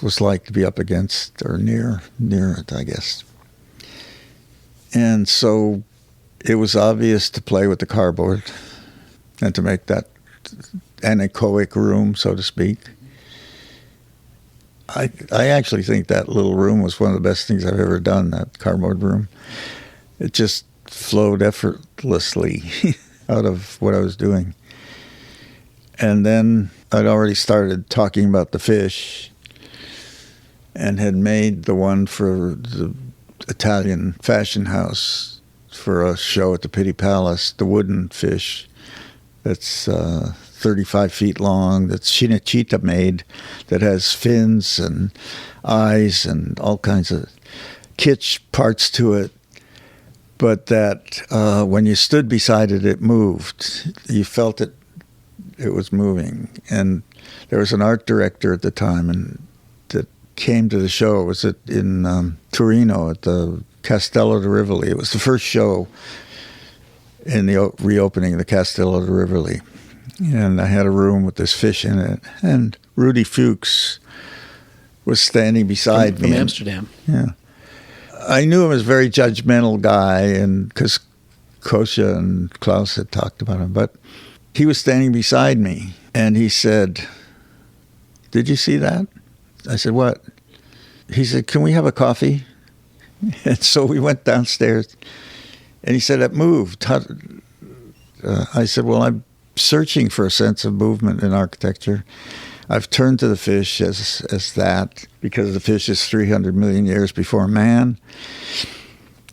was like to be up against or near it, I guess. And so it was obvious to play with the cardboard and to make that anechoic room, so to speak. I actually think that little room was one of the best things I've ever done, that cardboard room. It just flowed effortlessly out of what I was doing. And then I'd already started talking about the fish and had made the one for the Italian fashion house for a show at the Pitti Palace, the wooden fish that's 35 feet long, that Cinecittà made, that has fins and eyes and all kinds of kitsch parts to it, but that when you stood beside it, it moved. You felt it was moving. And there was an art director at the time and that came to the show. It was in Torino at the Castello di Rivoli. It was the first show in the reopening of the Castillo de Rivoli. And I had a room with this fish in it. And Rudy Fuchs was standing beside me. From Amsterdam. Yeah. I knew him as a very judgmental guy, and because Kosha and Klaus had talked about him. But he was standing beside me, and he said, "Did you see that?" I said, "What?" He said, "Can we have a coffee?" And so we went downstairs, and he said, "It moved." I said, "Well, I'm searching for a sense of movement in architecture. I've turned to the fish as that, because the fish is 300 million years before man.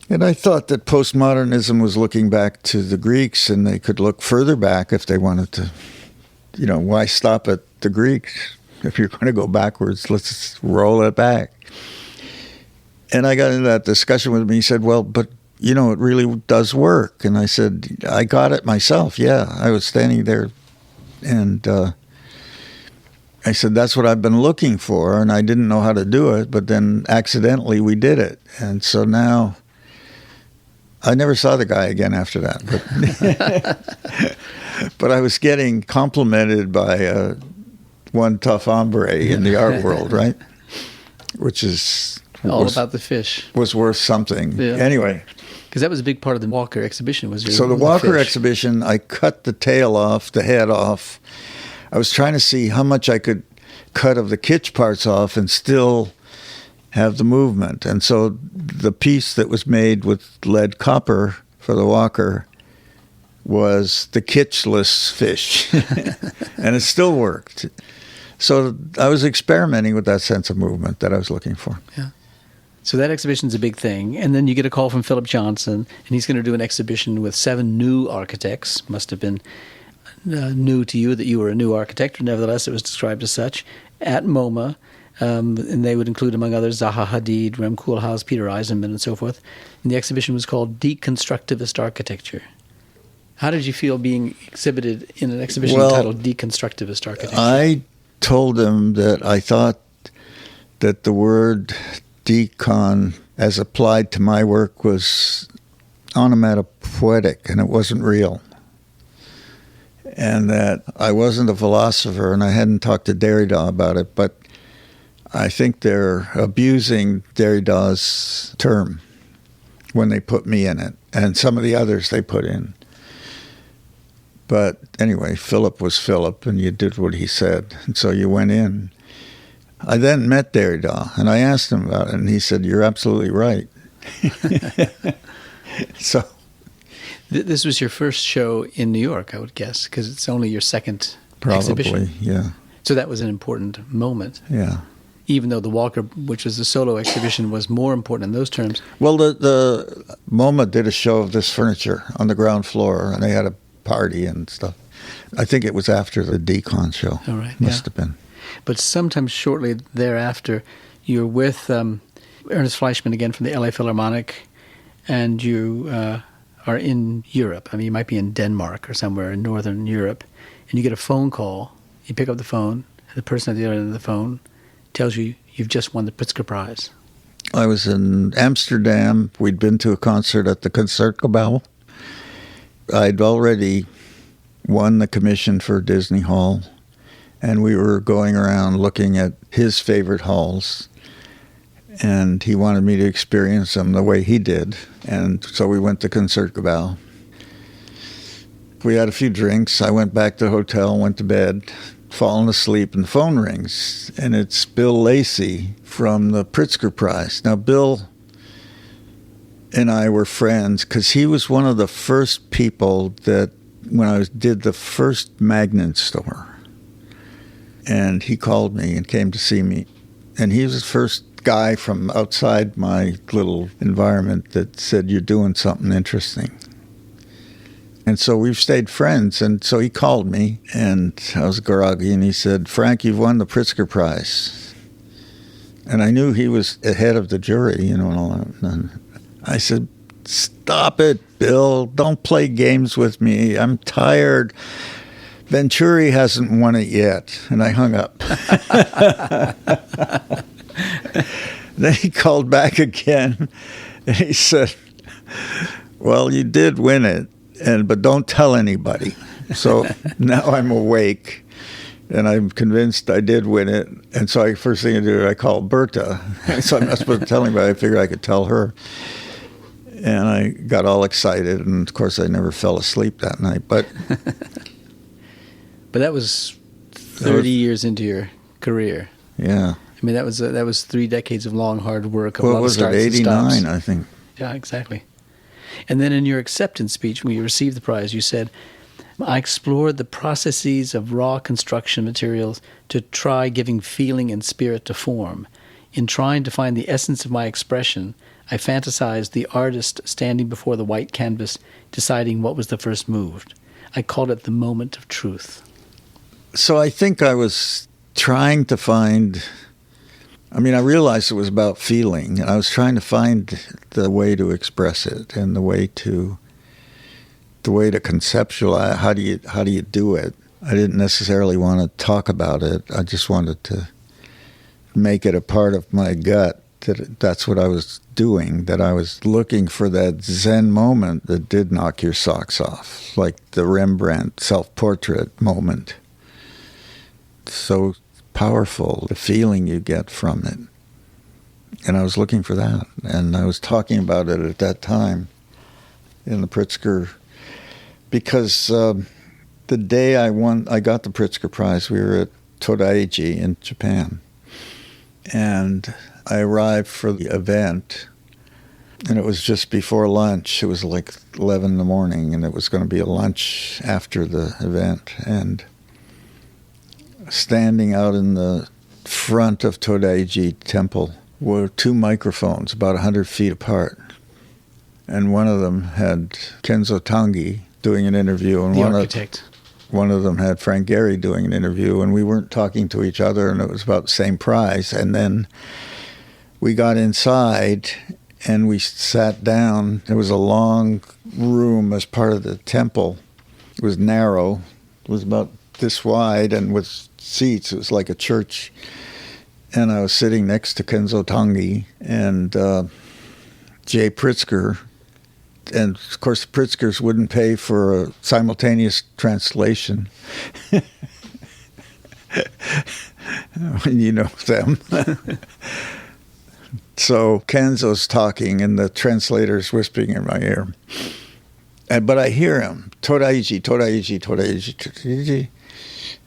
And I thought that postmodernism was looking back to the Greeks, and they could look further back if they wanted to. Why stop at the Greeks? If you're going to go backwards, let's roll it back." And I got into that discussion with him. He said, "Well, but it really does work." And I said, "I got it myself. Yeah, I was standing there, and I said, that's what I've been looking for, and I didn't know how to do it, but then accidentally we did it. And so now I never saw the guy again after that. But I was getting complimented by one tough hombre in the art world, right? Which is... All about the fish. Was worth something. Yeah. Anyway. Because that was a big part of the Walker exhibition. So the Walker exhibition, I cut the tail off, the head off. I was trying to see how much I could cut of the kitsch parts off and still have the movement. And so the piece that was made with lead copper for the Walker was the kitschless fish. And it still worked. So I was experimenting with that sense of movement that I was looking for. Yeah. So that exhibition's a big thing. And then you get a call from Philip Johnson, and he's going to do an exhibition with 7 new architects. Must have been new to you that you were a new architect, but nevertheless it was described as such, at MoMA. And they would include, among others, Zaha Hadid, Rem Koolhaas, Peter Eisenman, and so forth. And the exhibition was called Deconstructivist Architecture. How did you feel being exhibited in an exhibition titled Deconstructivist Architecture? I told them that I thought that the word decon, as applied to my work, was onomatopoetic, and it wasn't real. And that I wasn't a philosopher, and I hadn't talked to Derrida about it, but I think they're abusing Derrida's term when they put me in it, and some of the others they put in. But anyway, Philip was Philip, and you did what he said, and so you went in. I then met Derrida, and I asked him about it, and he said, "You're absolutely right." So... This was your first show in New York, I would guess, because it's only your second exhibition. Probably, yeah. So that was an important moment. Yeah. Even though the Walker, which was a solo exhibition, was more important in those terms. Well, the MoMA did a show of this furniture on the ground floor, and they had a party and stuff. I think it was after the Decon show. All right, Must have been. But sometime shortly thereafter, you're with Ernest Fleischmann again from the LA Philharmonic, and you... are in Europe. I mean, you might be in Denmark or somewhere in Northern Europe, and you get a phone call. You pick up the phone, and the person at the other end of the phone tells you you've just won the Pritzker Prize. I was in Amsterdam. We'd been to a concert at the Concertgebouw. I'd already won the commission for Disney Hall, and we were going around looking at his favorite halls. And he wanted me to experience them the way he did. And so we went to Concertgebouw. We had a few drinks. I went back to the hotel, went to bed, fallen asleep, and the phone rings. And it's Bill Lacey from the Pritzker Prize. Now, Bill and I were friends because he was one of the first people that, when I did the first Magnet store, and he called me and came to see me. And he was the first guy from outside my little environment that said, "You're doing something interesting." And so we've stayed friends. And so he called me, and I was groggy, and he said, "Frank, you've won the Pritzker Prize." And I knew he was ahead of the jury, and all that. And I said, "Stop it, Bill. Don't play games with me. I'm tired. Venturi hasn't won it yet." And I hung up. Then he called back again, and he said, "Well, you did win it, but don't tell anybody. So now I'm awake, and I'm convinced I did win it. And so first thing I do, I call Berta. So I'm not supposed to tell anybody. I figured I could tell her. And I got all excited, and of course I never fell asleep that night. But that was 30 years into your career. Yeah. I mean, that was 3 decades of long, hard work. Of What was it, 89, I think. Yeah, exactly. And then in your acceptance speech, when you received the prize, you said, I explored the processes of raw construction materials to try giving feeling and spirit to form. In trying to find the essence of my expression, I fantasized the artist standing before the white canvas, deciding what was the first move. I called it the moment of truth. So I think I was trying to find... I mean, I realized it was about feeling, and I was trying to find the way to express it and the way to conceptualize. How do you do it? I didn't necessarily want to talk about it. I just wanted to make it a part of my gut that's what I was doing, that I was looking for that Zen moment that did knock your socks off, like the Rembrandt self-portrait moment. So powerful, the feeling you get from it. And I was looking for that. And I was talking about it at that time in the Pritzker, because the day I got the Pritzker Prize, we were at Todaiji in Japan. And I arrived for the event, and it was just before lunch. It was like 11 in the morning, and it was going to be a lunch after the event. And standing out in the front of Todaiji Temple were 2 microphones about 100 feet apart. And one of them had Kenzo Tange doing an interview. And the architect. One of them had Frank Gehry doing an interview, and we weren't talking to each other, and it was about the same prize. And then we got inside, and we sat down. It was a long room as part of the temple. It was narrow. It was about this wide, and with seats. It was like a church. And I was sitting next to Kenzo Tange and Jay Pritzker. And, of course, the Pritzkers wouldn't pay for a simultaneous translation. You know them. So Kenzo's talking, and the translator's whispering in my ear. But I hear him, Todaiji, Todaiji, Todaiji, Todaiji.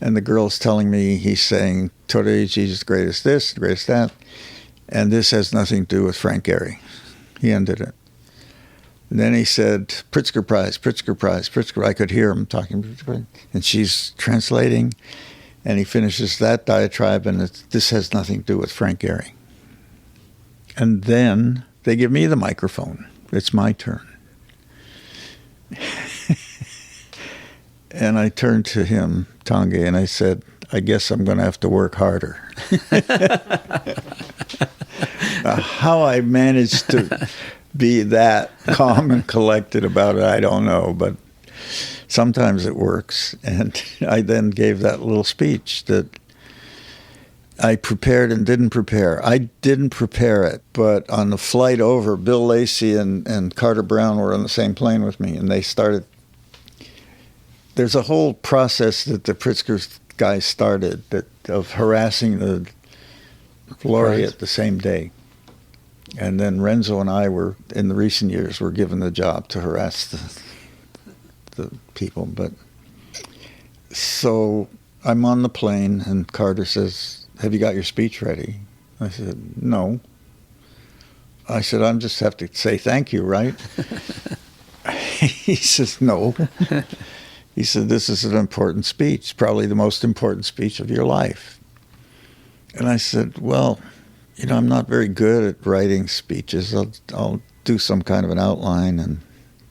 And the girl's telling me, he's saying, Todaiji is the greatest this, the greatest that. And this has nothing to do with Frank Gehry. He ended it. And then he said, Pritzker Prize, Pritzker Prize, Pritzker. I could hear him talking. And she's translating. And he finishes that diatribe, and this has nothing to do with Frank Gehry. And then they give me the microphone. It's my turn. And I turned to him, Tange, and I said, I guess I'm going to have to work harder. How I managed to be that calm and collected about it, I don't know, but sometimes it works. And I then gave that little speech that I prepared and didn't prepare. I didn't prepare it, but on the flight over, Bill Lacey and Carter Brown were on the same plane with me, and they started. There's a whole process that the Pritzker guys started of harassing the laureate the same day. And then Renzo and I were, in the recent years, were given the job to harass the people. But so I'm on the plane, and Carter says, have you got your speech ready? I said, no. I said, I just have to say thank you, right? He says, no. He said, this is an important speech, probably the most important speech of your life. And I said, well, you know, I'm not very good at writing speeches. I'll do some kind of an outline. And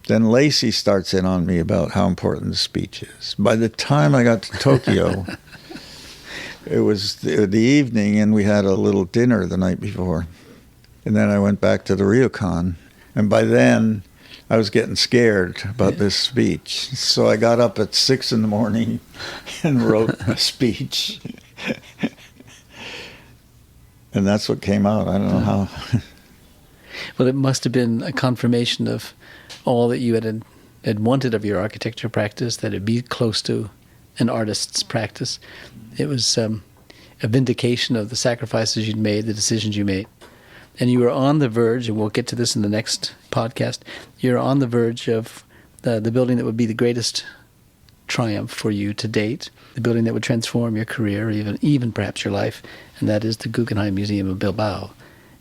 then Lacey starts in on me about how important the speech is. By the time I got to Tokyo, it was the evening, and we had a little dinner the night before. And then I went back to the Ryokan. And by then, I was getting scared about this speech. So I got up at 6 in the morning and wrote a speech. And that's what came out. I don't know how. Well, it must have been a confirmation of all that you had had wanted of your architecture practice, that it be close to an artist's practice. It was a vindication of the sacrifices you'd made, the decisions you made. And you were on the verge, and we'll get to this in the next podcast, you're on the verge of the building that would be the greatest triumph for you to date, the building that would transform your career, even perhaps your life, and that is the Guggenheim Museum of Bilbao.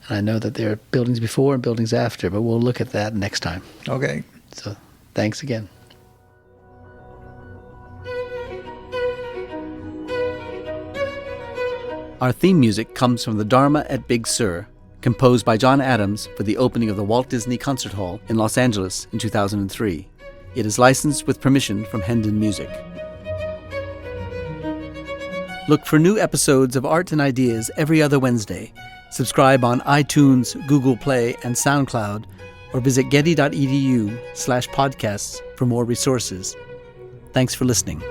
And I know that there are buildings before and buildings after, but we'll look at that next time. Okay. So thanks again. Our theme music comes from the Dharma at Big Sur, composed by John Adams for the opening of the Walt Disney Concert Hall in Los Angeles in 2003. It is licensed with permission from Hendon Music. Look for new episodes of Art and Ideas every other Wednesday. Subscribe on iTunes, Google Play, and SoundCloud, or visit getty.edu/podcasts for more resources. Thanks for listening.